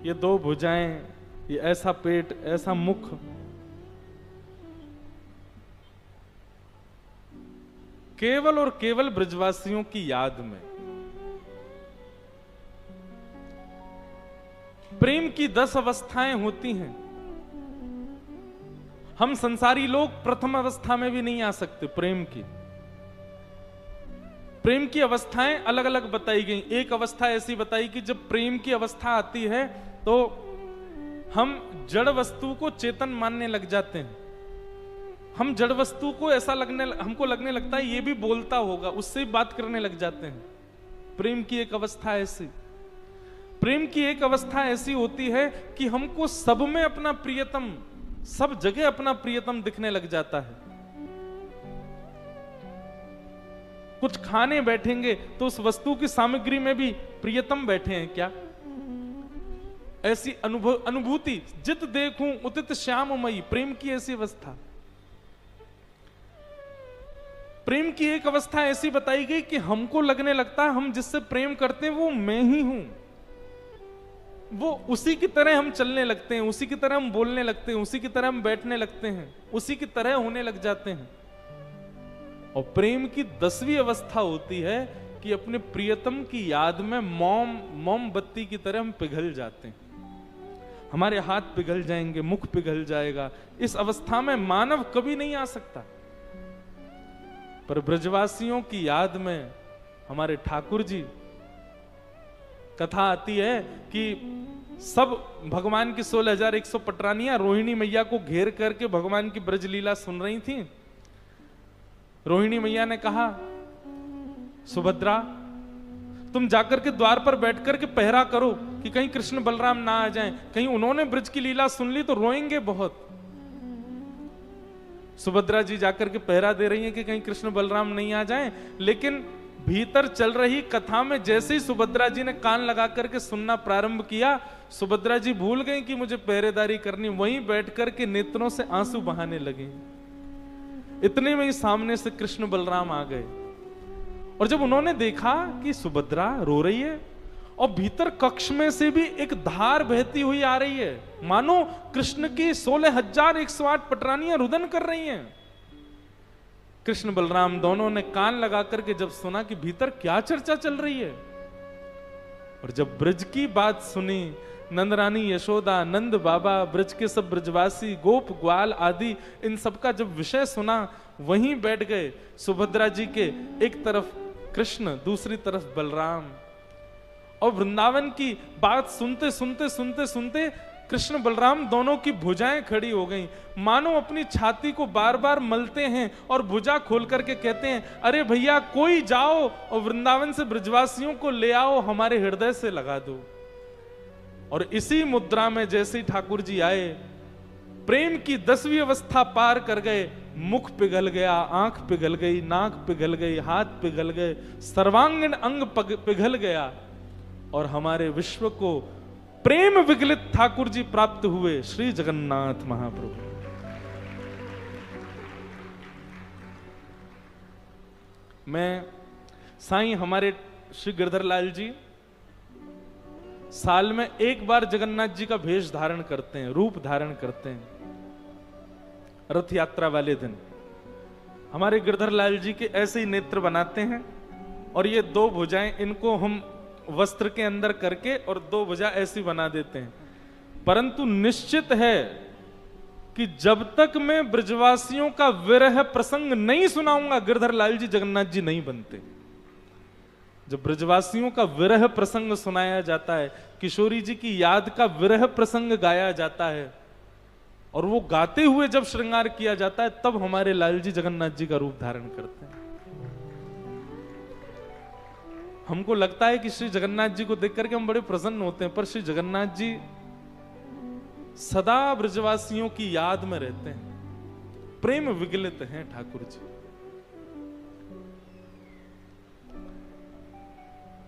ये 2 भुजाएं, ये ऐसा पेट, ऐसा मुख, केवल और केवल ब्रजवासियों की याद में। प्रेम की 10 अवस्थाएं होती हैं। हम संसारी लोग प्रथम अवस्था में भी नहीं आ सकते। प्रेम की अवस्थाएं अलग अलग बताई गई। एक अवस्था ऐसी बताई कि जब प्रेम की अवस्था आती है तो हम जड़ वस्तु को चेतन मानने लग जाते हैं। हम जड़ वस्तु को ऐसा हमको लगने लगता है ये भी बोलता होगा, उससे भी बात करने लग जाते हैं। प्रेम की एक अवस्था ऐसी। प्रेम की एक अवस्था ऐसी होती है कि हमको सब में अपना प्रियतम, सब जगह अपना प्रियतम दिखने लग जाता है। कुछ खाने बैठेंगे तो उस वस्तु की सामग्री में भी प्रियतम बैठे हैं क्या? ऐसी अनुभूति, जित देखूं उदित श्याममयी, प्रेम की ऐसी अवस्था। प्रेम की एक अवस्था ऐसी बताई गई कि हमको लगने लगता है हम जिससे प्रेम करते हैं वो मैं ही हूं, वो उसी की तरह हम चलने लगते हैं, उसी की तरह हम बोलने लगते हैं, उसी की तरह हम बैठने लगते हैं, उसी की तरह होने लग जाते हैं। और प्रेम की 10वीं अवस्था होती है कि अपने प्रियतम की याद में मोमबत्ती की तरह हम पिघल जाते हैं। हमारे हाथ पिघल जाएंगे, मुख पिघल जाएगा। इस अवस्था में मानव कभी नहीं आ सकता। पर ब्रजवासियों की याद में हमारे ठाकुर जी, कथा आती है कि सब भगवान की 16,100 पटरानियां रोहिणी मैया को घेर करके भगवान की ब्रज लीला सुन रही थी। रोहिणी मैया ने कहा, सुभद्रा तुम जाकर के द्वार पर बैठ करके पहरा करो कि कहीं कृष्ण बलराम ना आ जाएं, कहीं उन्होंने ब्रज की लीला सुन ली तो रोएंगे बहुत। सुभद्रा जी जाकर के पहरा दे रही हैं कि कहीं कृष्ण बलराम नहीं आ जाएं, लेकिन भीतर चल रही कथा में जैसे ही सुभद्रा जी ने कान लगा करके सुनना प्रारंभ किया, सुभद्रा जी भूल गई कि मुझे पहरेदारी करनी, वहीं बैठ करके नेत्रों से आंसू बहाने लगे। इतने में ही सामने से कृष्ण बलराम आ गए। और जब उन्होंने देखा कि सुभद्रा रो रही है और भीतर कक्ष में से भी एक धार बहती हुई आ रही है, मानो कृष्ण की 16,108 पटरानियां रुदन कर रही हैं। कृष्ण बलराम दोनों ने कान लगा करके जब सुना कि भीतर क्या चर्चा चल रही है, और जब ब्रज की बात सुनी, नंदरानी यशोदा, नंद बाबा, ब्रज के सब ब्रजवासी, गोप ग्वाल आदि, इन सब का जब विषय सुना, वहीं बैठ गए। सुभद्रा जी के एक तरफ कृष्ण, दूसरी तरफ बलराम, और वृंदावन की बात सुनते सुनते सुनते सुनते कृष्ण बलराम दोनों की भुजाएं खड़ी हो गईं, मानो अपनी छाती को बार बार मलते हैं और भुजा खोल करके कहते हैं, अरे भैया कोई जाओ और वृंदावन से ब्रजवासियों को ले आओ, हमारे हृदय से लगा दो। और इसी मुद्रा में जैसे ही ठाकुर जी आए, प्रेम की 10वीं अवस्था पार कर गए। मुख पिघल गया, आंख पिघल गई, नाक पिघल गई, हाथ पिघल गए, सर्वांगीण अंग पिघल गया, और हमारे विश्व को प्रेम विगलित ठाकुर जी प्राप्त हुए, श्री जगन्नाथ महाप्रभु। मैं साईं हमारे श्री गिरधर लाल जी साल में एक बार जगन्नाथ जी का भेष धारण करते हैं, रूप धारण करते हैं। रथ यात्रा वाले दिन हमारे गिरधर लाल जी के ऐसे ही नेत्र बनाते हैं, और ये 2 भुजाएं इनको हम वस्त्र के अंदर करके और 2 भुजा ऐसी बना देते हैं। परंतु निश्चित है कि जब तक मैं ब्रजवासियों का विरह प्रसंग नहीं सुनाऊंगा, गिरधर लाल जी जगन्नाथ जी नहीं बनते। जब ब्रजवासियों का विरह प्रसंग सुनाया जाता है, किशोरी जी की याद का विरह प्रसंग गाया जाता है, और वो गाते हुए जब श्रृंगार किया जाता है, तब हमारे लाल जी जगन्नाथ जी का रूप धारण करते हैं। हमको लगता है कि श्री जगन्नाथ जी को देख करके हम बड़े प्रसन्न होते हैं, पर श्री जगन्नाथ जी सदा ब्रजवासियों की याद में रहते हैं, प्रेम विगलित हैं ठाकुर जी।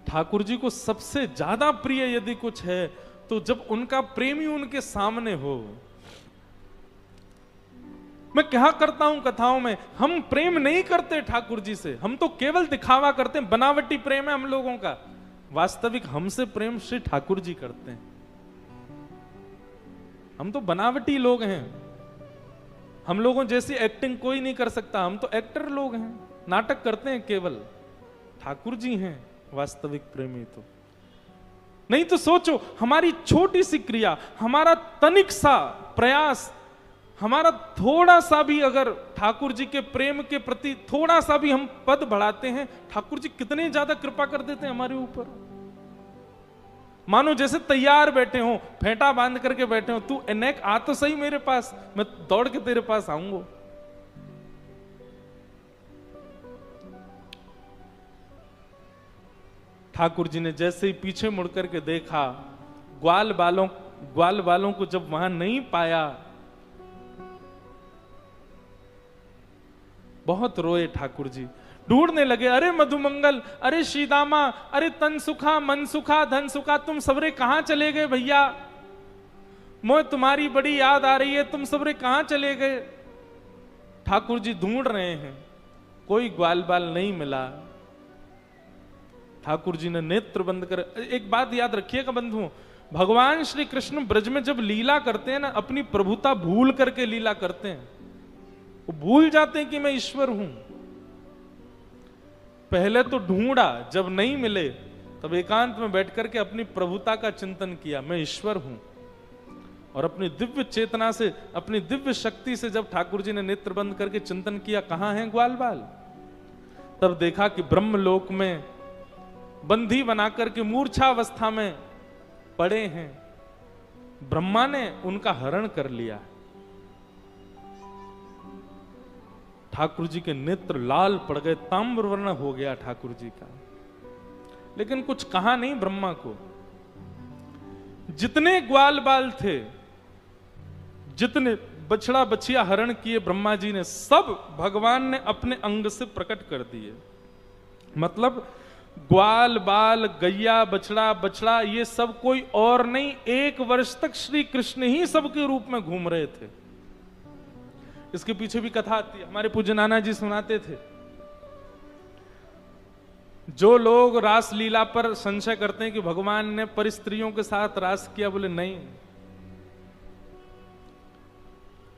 ठाकुर जी को सबसे ज्यादा प्रिय यदि कुछ है तो जब उनका प्रेमी उनके सामने हो। मैं क्या करता हूं कथाओं में, हम प्रेम नहीं करते ठाकुर जी से, हम तो केवल दिखावा करते हैं, बनावटी प्रेम है हम लोगों का। वास्तविक हमसे प्रेम श्री ठाकुर जी करते हैं। हम तो बनावटी लोग हैं, हम लोगों जैसी एक्टिंग कोई नहीं कर सकता, हम तो एक्टर लोग हैं, नाटक करते हैं केवल। ठाकुर जी हैं वास्तविक प्रेमी। तो नहीं तो सोचो, हमारी छोटी सी क्रिया, हमारा तनिक सा प्रयास, हमारा थोड़ा सा भी अगर ठाकुर जी के प्रेम के प्रति थोड़ा सा भी हम पद बढ़ाते हैं, ठाकुर जी कितने ज्यादा कृपा कर देते हैं हमारे ऊपर। मानो जैसे तैयार बैठे हो, फेंटा बांध करके बैठे हो, तू अनेक आ तो सही मेरे पास, मैं दौड़ के तेरे पास आऊंगा। ठाकुर जी ने जैसे ही पीछे मुड़ करके देखा, ग्वाल बालों को जब वहां नहीं पाया, बहुत रोए ठाकुर जी, ढूंढने लगे, अरे मधुमंगल, अरे श्रीदामा, अरे तन सुखा, मन सुखा, धन सुखा, तुम सबरे कहां चले गए भैया, मोह तुम्हारी बड़ी याद आ रही है, तुम सबरे कहां चले गए। ठाकुर जी ढूंढ रहे हैं, कोई ग्वाल बाल नहीं मिला। ठाकुर जी ने नेत्र बंद कर, एक बात याद रखिएगा बंधुओं, भगवान श्री कृष्ण ब्रज में जब लीला करते हैं ना, अपनी प्रभुता भूल करके लीला करते हैं। वो भूल जाते हैं कि मैं ईश्वर हूं। पहले तो ढूंढा, जब नहीं मिले तब एकांत में बैठ करके अपनी प्रभुता का चिंतन किया, मैं ईश्वर हूं। और अपनी दिव्य चेतना से, अपनी दिव्य शक्ति से जब ठाकुर जी ने नेत्र बंद करके चिंतन किया, कहां है ग्वाल बाल, तब देखा कि ब्रह्मलोक में बंधी बनाकर के मूर्छावस्था में पड़े हैं। ब्रह्मा ने उनका हरण कर लिया। ठाकुर जी के नेत्र लाल पड़ गए, ताम्रवर्ण हो गया ठाकुर जी का। लेकिन कुछ कहा नहीं ब्रह्मा को। जितने ग्वाल बाल थे, जितने बछड़ा बछिया हरण किए ब्रह्मा जी ने, सब भगवान ने अपने अंग से प्रकट कर दिए। मतलब ग्वाल बाल, गैया, बछड़ा, बछड़ा, ये सब कोई और नहीं, 1 वर्ष तक श्री कृष्ण ही सबके रूप में घूम रहे थे। इसके पीछे भी कथा आती है, हमारे पूज्य नाना जी सुनाते थे। जो लोग रास लीला पर संशय करते हैं कि भगवान ने परिस्त्रियों के साथ रास किया, बोले नहीं,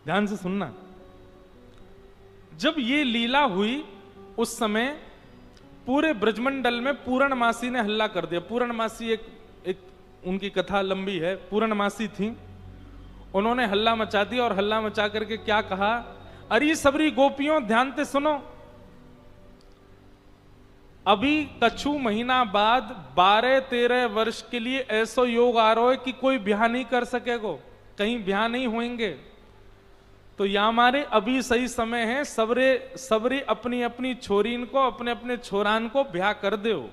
ध्यान से सुनना। जब ये लीला हुई उस समय पूरे ब्रजमंडल में पूर्णमासी ने हल्ला कर दिया। पूर्णमासी एक उनकी कथा लंबी है। पूर्णमासी थी, उन्होंने हल्ला मचा दिया और हल्ला मचा करके क्या कहा, अरे सबरी गोपियों ध्यान से सुनो, अभी कछु महीना बाद 12-13 वर्ष के लिए ऐसा योग आ रहा है कि कोई ब्याह नहीं कर सकेगा, कहीं ब्याह नहीं होंगे। तो या हमारे अभी सही समय है, सबरे अपनी अपनी छोरीन को, अपने अपने छोरान को ब्याह कर दो।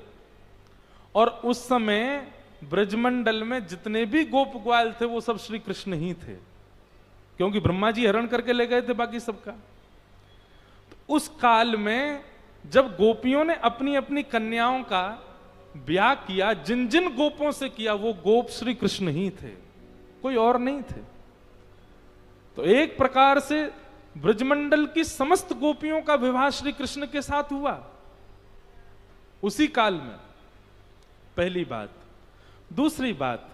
और उस समय ब्रजमंडल में जितने भी गोप ग्वाल थे वो सब श्री कृष्ण ही थे, क्योंकि ब्रह्मा जी हरण करके ले गए थे बाकी सबका। तो उस काल में जब गोपियों ने अपनी अपनी कन्याओं का ब्याह किया, जिन जिन गोपों से किया, वो गोप श्री कृष्ण ही थे, कोई और नहीं थे। तो एक प्रकार से ब्रजमंडल की समस्त गोपियों का विवाह श्री कृष्ण के साथ हुआ उसी काल में। पहली बात। दूसरी बात,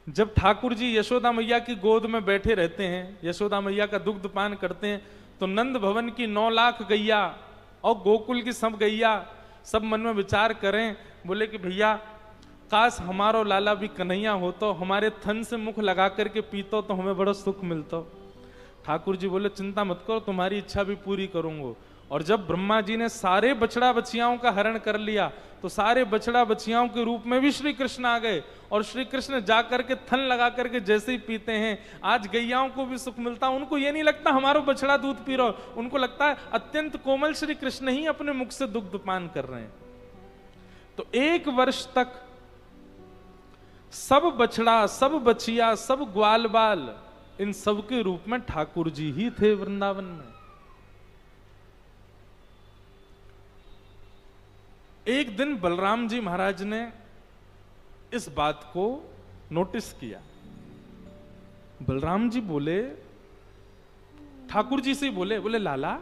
जब ठाकुर जी यशोदा मैया की गोद में बैठे रहते हैं, यशोदा मैया का दुग्ध पान करते हैं, तो नंद भवन की 9 लाख गैया और गोकुल की सब गैया सब मन में विचार करें, बोले कि भैया काश हमारो लाला भी कन्हैया हो, तो हमारे थन से मुख लगा करके पीतो तो हमें बड़ा सुख मिलता। ठाकुर जी बोले चिंता मत करो, तुम्हारी इच्छा भी पूरी करूंगा। और जब ब्रह्मा जी ने सारे बछड़ा बछियाओं का हरण कर लिया, तो सारे बछड़ा बछियाओं के रूप में भी श्री कृष्ण आ गए। और श्री कृष्ण जाकर के थन लगा करके जैसे ही पीते हैं, आज गैयाओं को भी सुख मिलता। उनको ये नहीं लगता हमारा बछड़ा दूध पी रहा, उनको लगता है अत्यंत कोमल श्री कृष्ण ही अपने मुख से दुग्ध पान कर रहे हैं। तो 1 वर्ष तक सब बछड़ा, सब बछिया, सब ग्वाल बाल, इन सब के रूप में ठाकुर जी ही थे वृंदावन में। एक दिन बलराम जी महाराज ने इस बात को नोटिस किया। बलराम जी बोले, ठाकुर जी से बोले लाला,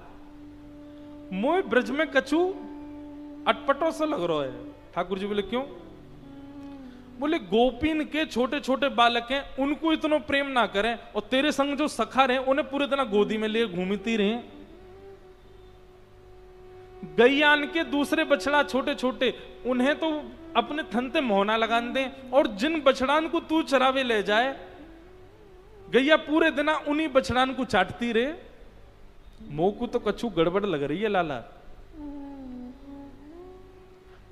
मोय ब्रज में कछु अटपटो सा लग रहा है। ठाकुर जी बोले क्यों? बोले गोपीन के छोटे छोटे बालक हैं, उनको इतना प्रेम ना करें, और तेरे संग जो सखा रहे उन्हें पूरे दिन गोदी में लिए घूमती रहे। गैयान के दूसरे बछड़ा छोटे छोटे, उन्हें तो अपने थनते मोहना लगान दें, और जिन बछड़ान को तू चरावे ले जाए, गैया पूरे दिन उन्हीं बछड़ान को चाटती रहे। मोह को तो कछु गड़बड़ लग रही है लाला।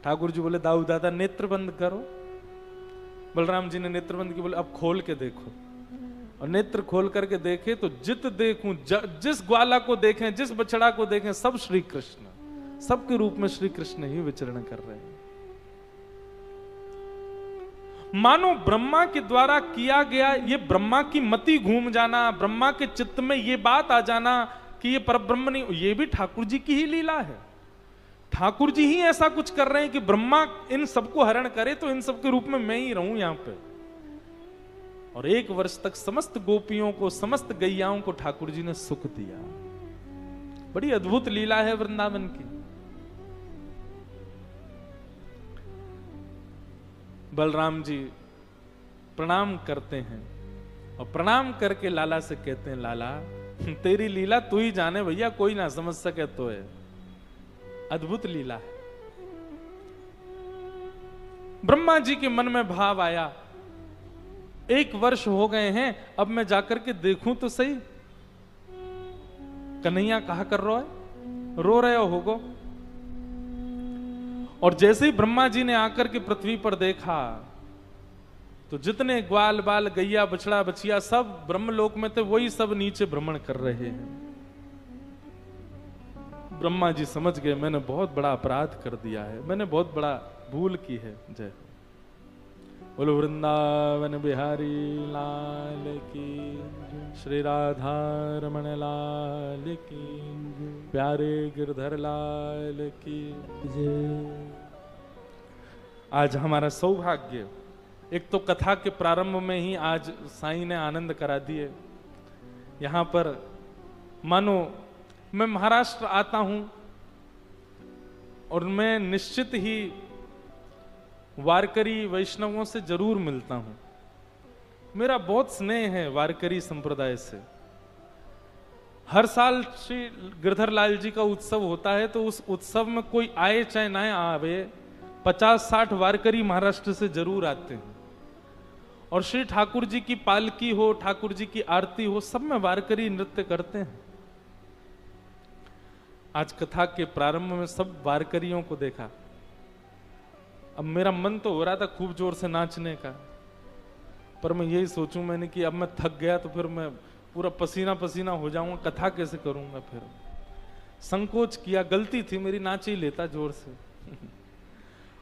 ठाकुर जी बोले दाऊ दादा नेत्र बंद करो। बलराम जी ने नेत्र बंद की, बोले अब खोल के देखो। और नेत्र खोल करके देखे तो जित देखूं, जिस ग्वाला को देखें, जिस बछड़ा को देखें, सब श्री कृष्ण, सबके रूप में श्री कृष्ण ही विचरण कर रहे हैं। मानो ब्रह्मा के द्वारा किया गया ये ब्रह्मा की मति घूम जाना, ब्रह्मा के चित्त में ये बात आ जाना कि ये परब्रह्म नहीं, ये भी ठाकुर जी की ही लीला है। ठाकुर जी ही ऐसा कुछ कर रहे हैं कि ब्रह्मा इन सबको हरण करे तो इन सबके रूप में मैं ही रहूं यहां पे। और 1 वर्ष तक समस्त गोपियों को, समस्त गैयाओं को ठाकुर जी ने सुख दिया। बड़ी अद्भुत लीला है वृंदावन की। बलराम जी प्रणाम करते हैं और प्रणाम करके लाला से कहते हैं, लाला तेरी लीला तू ही जाने भैया, कोई ना समझ सके तो है, अद्भुत लीला है। ब्रह्मा जी के मन में भाव आया, 1 वर्ष हो गए हैं, अब मैं जाकर के देखूं तो सही, कन्हैया कहा कर रहा है, रो रहे होगो। और जैसे ही ब्रह्मा जी ने आकर के पृथ्वी पर देखा तो जितने ग्वाल बाल गैया बछड़ा बछिया सब ब्रह्मलोक में थे, वही सब नीचे भ्रमण कर रहे हैं। ब्रह्मा जी समझ गए, मैंने बहुत बड़ा अपराध कर दिया है, मैंने बहुत बड़ा भूल की है। जय बोलो वृंदावन बिहारी लाल की, श्री राधा रमण लाल की, प्यारे गिरधर लाल की जय। आज हमारा सौभाग्य, एक तो कथा के प्रारंभ में ही आज साईं ने आनंद करा दिए। यहां पर मानो मैं महाराष्ट्र आता हूं और मैं निश्चित ही वारकरी वैष्णवों से जरूर मिलता हूं। मेरा बहुत स्नेह है वारकरी संप्रदाय से। हर साल श्री गिरधर लाल जी का उत्सव होता है तो उस उत्सव में कोई आए चाहे ना आवे, 50-60 वारकरी महाराष्ट्र से जरूर आते हैं। और श्री ठाकुर जी की पालकी हो, ठाकुर जी की आरती हो, सब में वारकरी नृत्य करते हैं। आज कथा के प्रारंभ में सब वारकरियों को देखा। अब मेरा मन तो हो रहा था खूब जोर से नाचने का, पर मैं यही सोचूं मैंने कि अब मैं थक गया तो फिर मैं पूरा पसीना पसीना हो जाऊंगा, कथा कैसे करूंगा। फिर संकोच किया, गलती थी मेरी, नाच ही लेता जोर से।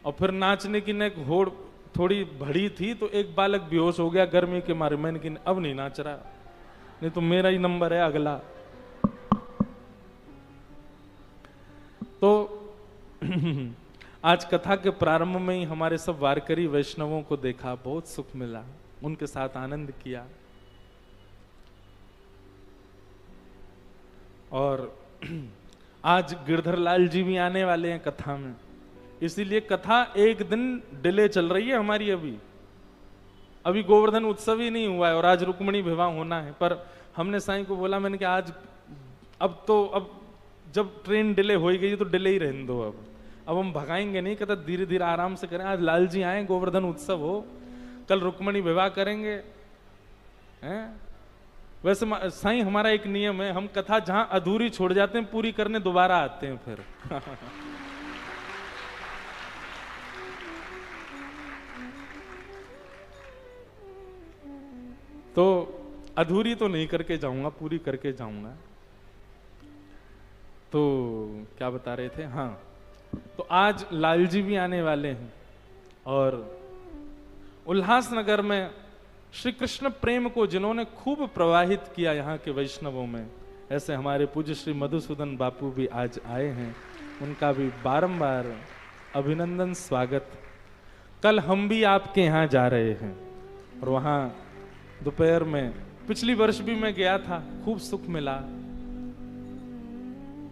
और फिर नाचने की न होड़ थोड़ी भड़ी थी तो एक बालक बेहोश हो गया गर्मी के मारे। मैंने कि अब नहीं नाच रहा, नहीं तो मेरा ही नंबर है अगला। तो आज कथा के प्रारंभ में ही हमारे सब वारकरी वैष्णवों को देखा, बहुत सुख मिला, उनके साथ आनंद किया। और आज गिरधर लाल जी भी आने वाले हैं कथा में, इसीलिए कथा एक दिन डिले चल रही है हमारी। अभी गोवर्धन उत्सव ही नहीं हुआ है और आज रुक्मणी विवाह होना है। पर हमने साईं को बोला, मैंने कहा आज अब जब ट्रेन डिले हो ही गई तो डिले ही रहने दो। अब हम भगाएंगे नहीं, कहता धीरे धीरे आराम से करें। आज लाल जी आए, गोवर्धन उत्सव हो, कल रुक्मणी विवाह करेंगे हैं। वैसे साईं हमारा एक नियम है, हम कथा जहां अधूरी छोड़ जाते हैं पूरी करने दोबारा आते हैं फिर। तो अधूरी तो नहीं करके जाऊंगा, पूरी करके जाऊंगा। तो क्या बता रहे थे, हाँ, तो आज लाल जी भी आने वाले हैं और उल्लासनगर में श्री कृष्ण प्रेम को जिन्होंने खूब प्रवाहित किया यहाँ के वैष्णवों में, ऐसे हमारे पूज्य श्री मधुसूदन बापू भी आज आए हैं। उनका भी बारंबार अभिनंदन, स्वागत। कल हम भी आपके यहाँ जा रहे हैं और वहाँ दोपहर में, पिछली वर्ष भी मैं गया था, खूब सुख मिला।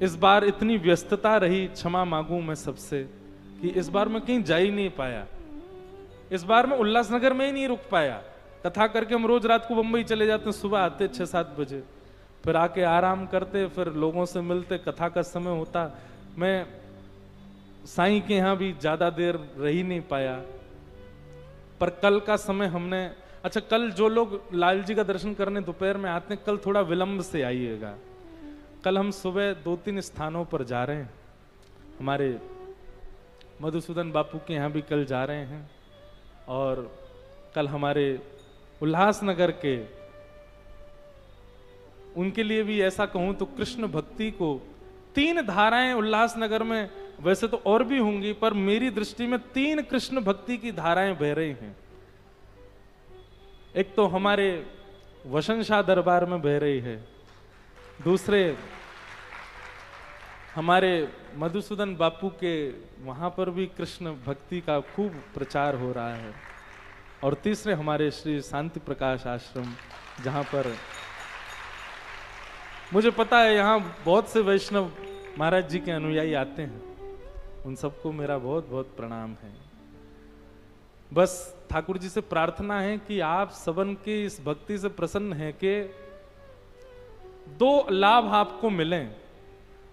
इस बार इतनी व्यस्तता रही, क्षमा मांगू मैं सबसे कि इस बार मैं कहीं जा ही नहीं पाया। इस बार मैं उल्लासनगर में ही नहीं रुक पाया। कथा करके हम रोज रात को बंबई चले जाते हैं, सुबह आते 6-7 बजे, फिर आके आराम करते, फिर लोगों से मिलते, कथा का समय होता। मैं साईं के यहाँ भी ज्यादा देर रह ही नहीं पाया। पर कल का समय हमने, अच्छा, कल जो लोग लाल जी का दर्शन करने दोपहर में आते हैं, कल थोड़ा विलंब से आइएगा। कल हम सुबह 2-3 स्थानों पर जा रहे हैं। हमारे मधुसूदन बापू के यहाँ भी कल जा रहे हैं और कल हमारे उल्लासनगर के, उनके लिए भी ऐसा कहूं तो कृष्ण भक्ति को 3 धाराएं उल्लासनगर में, वैसे तो और भी होंगी पर मेरी दृष्टि में 3 कृष्ण भक्ति की धाराएं बह रही हैं। एक तो हमारे वसन शाह दरबार में बह रही है, दूसरे हमारे मधुसूदन बापू के वहां पर भी कृष्ण भक्ति का खूब प्रचार हो रहा है, और तीसरे हमारे श्री शांति प्रकाश आश्रम, जहां पर मुझे पता है यहाँ बहुत से वैष्णव महाराज जी के अनुयायी आते हैं। उन सबको मेरा बहुत बहुत प्रणाम है। बस ठाकुर जी से प्रार्थना है कि आप सबन की इस भक्ति से प्रसन्न हैं कि 2 लाभ आपको मिलें।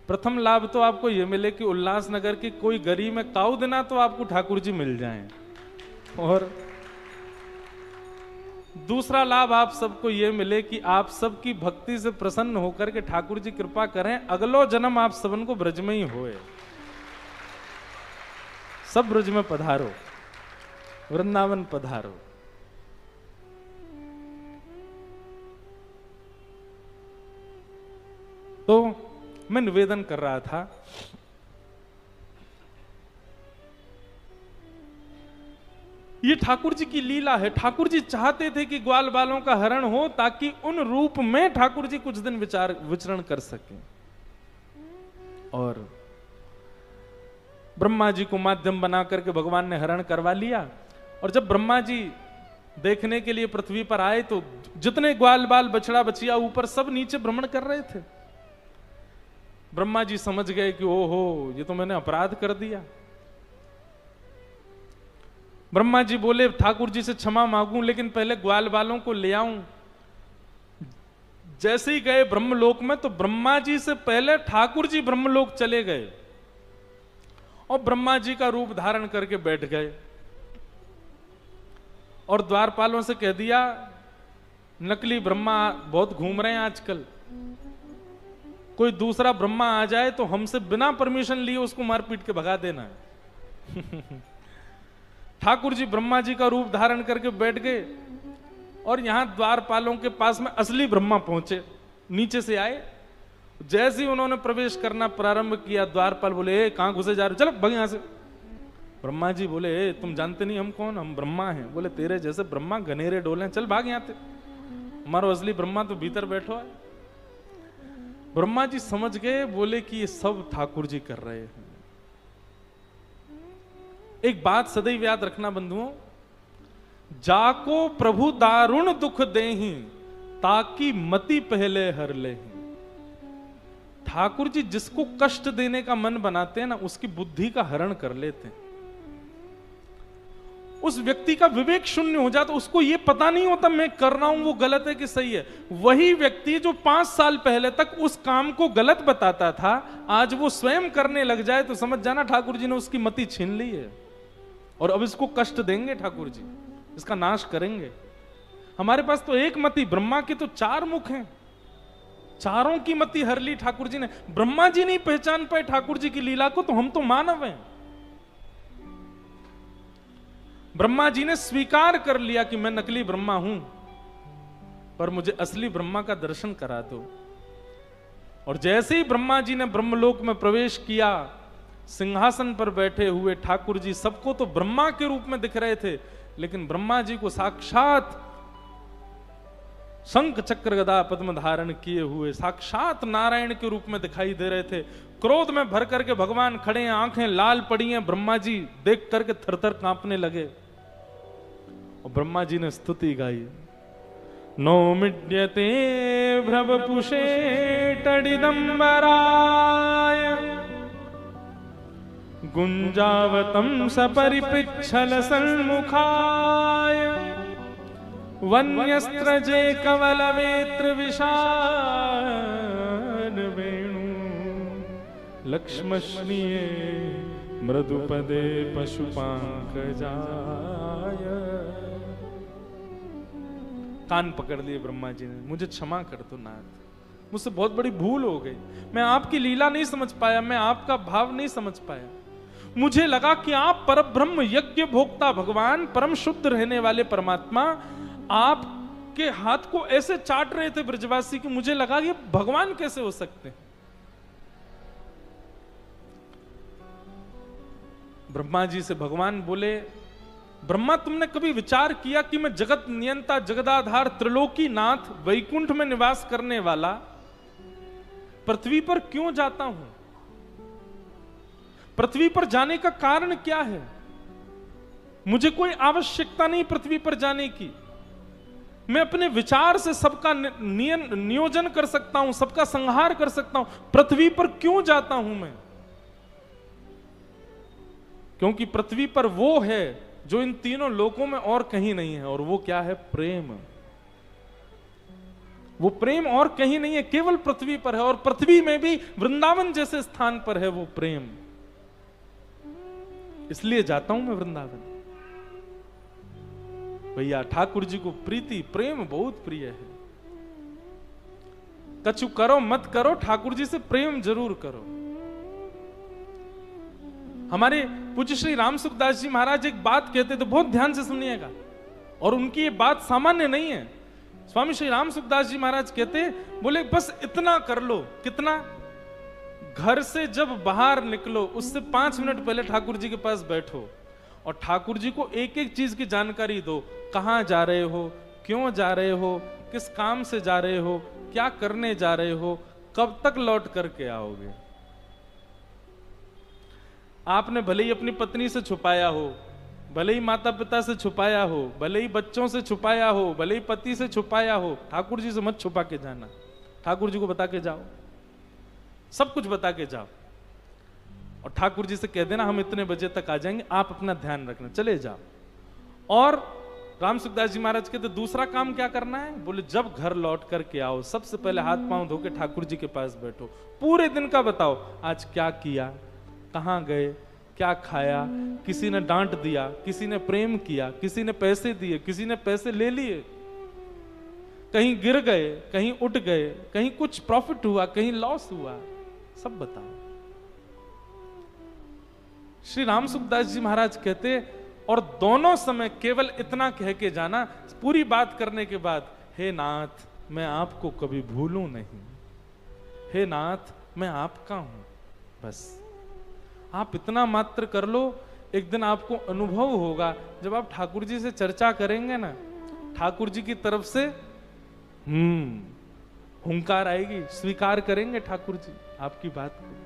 प्रथम लाभ तो आपको यह मिले कि उल्लासनगर की कोई गरी में काऊ देना तो आपको ठाकुर जी मिल जाएं, और दूसरा लाभ आप सबको यह मिले कि आप सबकी भक्ति से प्रसन्न होकर के ठाकुर जी कृपा करें, अगलो जन्म आप सबन को ब्रज में ही होए। सब ब्रज में पधारो, वृंदावन पधारो। तो मैं निवेदन कर रहा था, ये ठाकुर जी की लीला है। ठाकुर जी चाहते थे कि ग्वाल बालों का हरण हो ताकि उन रूप में ठाकुर जी कुछ दिन विचरण कर सके, और ब्रह्मा जी को माध्यम बना करके भगवान ने हरण करवा लिया। और जब ब्रह्मा जी देखने के लिए पृथ्वी पर आए तो जितने ग्वाल बाल बछड़ा बछिया ऊपर सब नीचे भ्रमण कर रहे थे। ब्रह्मा जी समझ गए कि ओहो ये तो मैंने अपराध कर दिया। ब्रह्मा जी बोले ठाकुर जी से क्षमा मांगूं, लेकिन पहले ग्वाल बालों को ले आऊं। जैसे ही गए ब्रह्मलोक में तो ब्रह्मा जी से पहले ठाकुर जी ब्रह्मलोक चले गए और ब्रह्मा जी का रूप धारण करके बैठ गए और द्वारपालों से कह दिया नकली ब्रह्मा बहुत घूम रहे हैं आजकल, कोई दूसरा ब्रह्मा आ जाए तो हमसे बिना परमिशन लिए उसको मारपीट के भगा देना है। ठाकुर जी ब्रह्मा जी का रूप धारण करके बैठ गए और यहां द्वारपालों के पास में असली ब्रह्मा पहुंचे, नीचे से आए। जैसे ही उन्होंने प्रवेश करना प्रारंभ किया, द्वारपाल बोले कहां घुसे जा रहे हो, चलो भाग यहां से। ब्रह्मा जी बोले तुम जानते नहीं हम कौन, हम ब्रह्मा हैं। बोले तेरे जैसे ब्रह्मा गनेरे डोले, चल भाग यहां से, हमारा असली ब्रह्मा तो भीतर बैठो है। ब्रह्मा जी समझ गए, बोले कि ये सब ठाकुर जी कर रहे हैं। एक बात सदैव याद रखना बंधुओं, जाको प्रभु दारुण दुख देहि ताकि मति पहले हर ले। ठाकुर जी जिसको कष्ट देने का मन बनाते हैं ना, उसकी बुद्धि का हरण कर लेते हैं। उस व्यक्ति का विवेक शून्य हो जाता, उसको यह पता नहीं होता मैं कर रहा हूं वो गलत है कि सही है। वही व्यक्ति जो 5 साल पहले तक उस काम को गलत बताता था, आज वो स्वयं करने लग जाए तो समझ जाना ठाकुर जी ने उसकी मति छीन ली है और अब इसको कष्ट देंगे ठाकुर जी, इसका नाश करेंगे। हमारे पास तो एक मति, ब्रह्मा के तो 4 मुख हैं, चारों की मति हर ली ठाकुर जी ने। ब्रह्मा जी नहीं पहचान पाए ठाकुर जी की लीला को, तो हम तो मानव हैं। ब्रह्मा जी ने स्वीकार कर लिया कि मैं नकली ब्रह्मा हूं, पर मुझे असली ब्रह्मा का दर्शन करा दो। और जैसे ही ब्रह्मा जी ने ब्रह्मलोक में प्रवेश किया, सिंहासन पर बैठे हुए ठाकुर जी सबको तो ब्रह्मा के रूप में दिख रहे थे, लेकिन ब्रह्मा जी को साक्षात शंख चक्र गदा पद्म धारण किए हुए साक्षात नारायण के रूप में दिखाई दे रहे थे। क्रोध में भर करके भगवान खड़े हैं, आंखें लाल पड़ी हैं। ब्रह्मा जी देख करके थरथर कांपने लगे और ब्रह्मा जी ने स्तुति गाई, नौमिड्यते भ्रवपुषे टडिदंबराय गुंजावतम सपरिपृच्छल सन्मुखाय वन्यस्त्रजे कवलवेत्र विशान वेणु लक्ष्मश्निये मृदुपदे पशुपांकजाय। कान पकड़ लिए ब्रह्मा जी ने, मुझे क्षमा कर दो नाथ, मुझसे बहुत बड़ी भूल हो गई। मैं आपकी लीला नहीं समझ पाया, मैं आपका भाव नहीं समझ पाया। मुझे लगा कि आप परब्रह्म यज्ञ भोक्ता भगवान, परम शुद्ध रहने वाले परमात्मा, आपके हाथ को ऐसे चाट रहे थे ब्रजवासी कि मुझे लगा ये भगवान कैसे हो सकते हैं। ब्रह्मा जी से भगवान बोले, ब्रह्मा तुमने कभी विचार किया कि मैं जगत नियंता, जगदाधार, त्रिलोकी नाथ, वैकुंठ में निवास करने वाला पृथ्वी पर क्यों जाता हूं? पृथ्वी पर जाने का कारण क्या है? मुझे कोई आवश्यकता नहीं पृथ्वी पर जाने की। मैं अपने विचार से सबका नियोजन कर सकता हूं, सबका संहार कर सकता हूं। पृथ्वी पर क्यों जाता हूं मैं? क्योंकि पृथ्वी पर वो है जो इन तीनों लोकों में और कहीं नहीं है, और वो क्या है? प्रेम। वो प्रेम और कहीं नहीं है, केवल पृथ्वी पर है, और पृथ्वी में भी वृंदावन जैसे स्थान पर है वो प्रेम। इसलिए जाता हूं मैं वृंदावन। भैया ठाकुर जी को प्रीति प्रेम बहुत प्रिय है। कछु करो मत करो, ठाकुर जी से प्रेम जरूर करो। हमारे पूज्य श्री राम सुखदास जी महाराज एक बात कहते थे, बहुत ध्यान से सुनिएगा, और उनकी ये बात सामान्य नहीं है। स्वामी श्री राम सुखदास जी महाराज कहते, बोले बस इतना कर लो। कितना? घर से जब बाहर निकलो उससे 5 मिनट पहले ठाकुर जी के पास बैठो और ठाकुर जी को एक एक चीज की जानकारी दो। कहां जा रहे हो, क्यों जा रहे हो, किस काम से जा रहे हो, क्या करने जा रहे हो, कब तक लौट करके आओगे। आपने भले ही अपनी पत्नी से छुपाया हो, भले ही माता पिता से छुपाया हो, भले ही बच्चों से छुपाया हो, भले ही पति से छुपाया हो, ठाकुर जी से मत छुपा के जाना। ठाकुर जी को बता के जाओ, सब कुछ बता के जाओ, और ठाकुर जी से कह देना हम इतने बजे तक आ जाएंगे, आप अपना ध्यान रखना, चले जाओ। और राम सुखदास जी महाराज कहते दूसरा काम क्या करना है? बोले जब घर लौट करके आओ सबसे पहले हाथ पांव धो के ठाकुर जी के पास बैठो, पूरे दिन का बताओ, आज क्या किया, कहां गए, क्या खाया, किसी ने डांट दिया, किसी ने प्रेम किया, किसी ने पैसे दिए, किसी ने पैसे ले लिए, कहीं गिर गए, कहीं उठ गए, कहीं कुछ प्रॉफिट हुआ, कहीं लॉस हुआ, सब बताओ। श्री राम सुखदास जी महाराज कहते, और दोनों समय केवल इतना कह के जाना, पूरी बात करने के बाद, हे नाथ मैं आपको कभी भूलूं नहीं, हे नाथ मैं आपका हूं। बस आप इतना मात्र कर लो, एक दिन आपको अनुभव होगा, जब आप ठाकुर जी से चर्चा करेंगे ना, ठाकुर जी की तरफ से हुंकार आएगी, स्वीकार करेंगे ठाकुर जी आपकी बात को,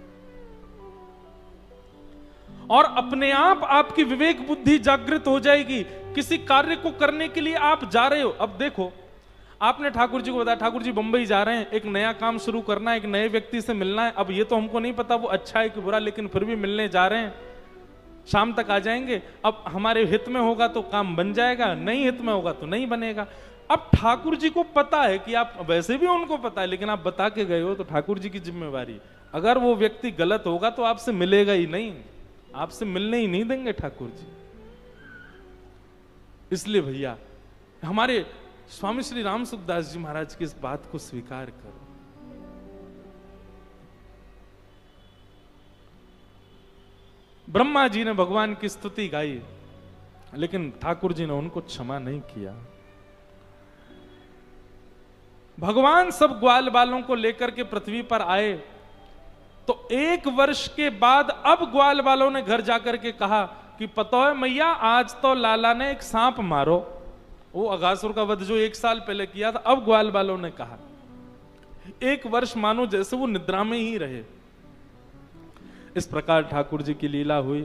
और अपने आप आपकी विवेक बुद्धि जागृत हो जाएगी। किसी कार्य को करने के लिए आप जा रहे हो। अब देखो, आपने ठाकुर जी को बताया ठाकुर जी बंबई जा रहे हैं, एक नया काम शुरू करना है, एक नए व्यक्ति से मिलना है। अब ये तो हमको नहीं पता वो अच्छा है कि बुरा, लेकिन फिर भी मिलने जा रहे हैं, शाम तक आ जाएंगे। अब हमारे हित में होगा तो काम बन जाएगा, नहीं हित में होगा तो नहीं बनेगा। अब ठाकुर जी को पता है कि आप, वैसे भी उनको पता है, लेकिन आप बता के गए हो तो ठाकुर जी की जिम्मेवारी। अगर वो व्यक्ति गलत होगा तो आपसे मिलेगा ही नहीं, आपसे मिलने ही नहीं देंगे ठाकुर जी। इसलिए भैया हमारे स्वामी श्री राम सुखदास जी महाराज की इस बात को स्वीकार करो। ब्रह्मा जी ने भगवान की स्तुति गाई, लेकिन ठाकुर जी ने उनको क्षमा नहीं किया। भगवान सब ग्वाल बालों को लेकर के पृथ्वी पर आए तो 1 वर्ष के बाद अब ग्वाल बालों ने घर जाकर के कहा कि पता है मैया, आज तो लाला ने एक सांप मारो। वो अगासुर का वध जो 1 साल पहले किया था, अब ग्वाल बालों ने कहा। 1 वर्ष मानो जैसे वो निद्रा में ही रहे। इस प्रकार ठाकुर जी की लीला हुई।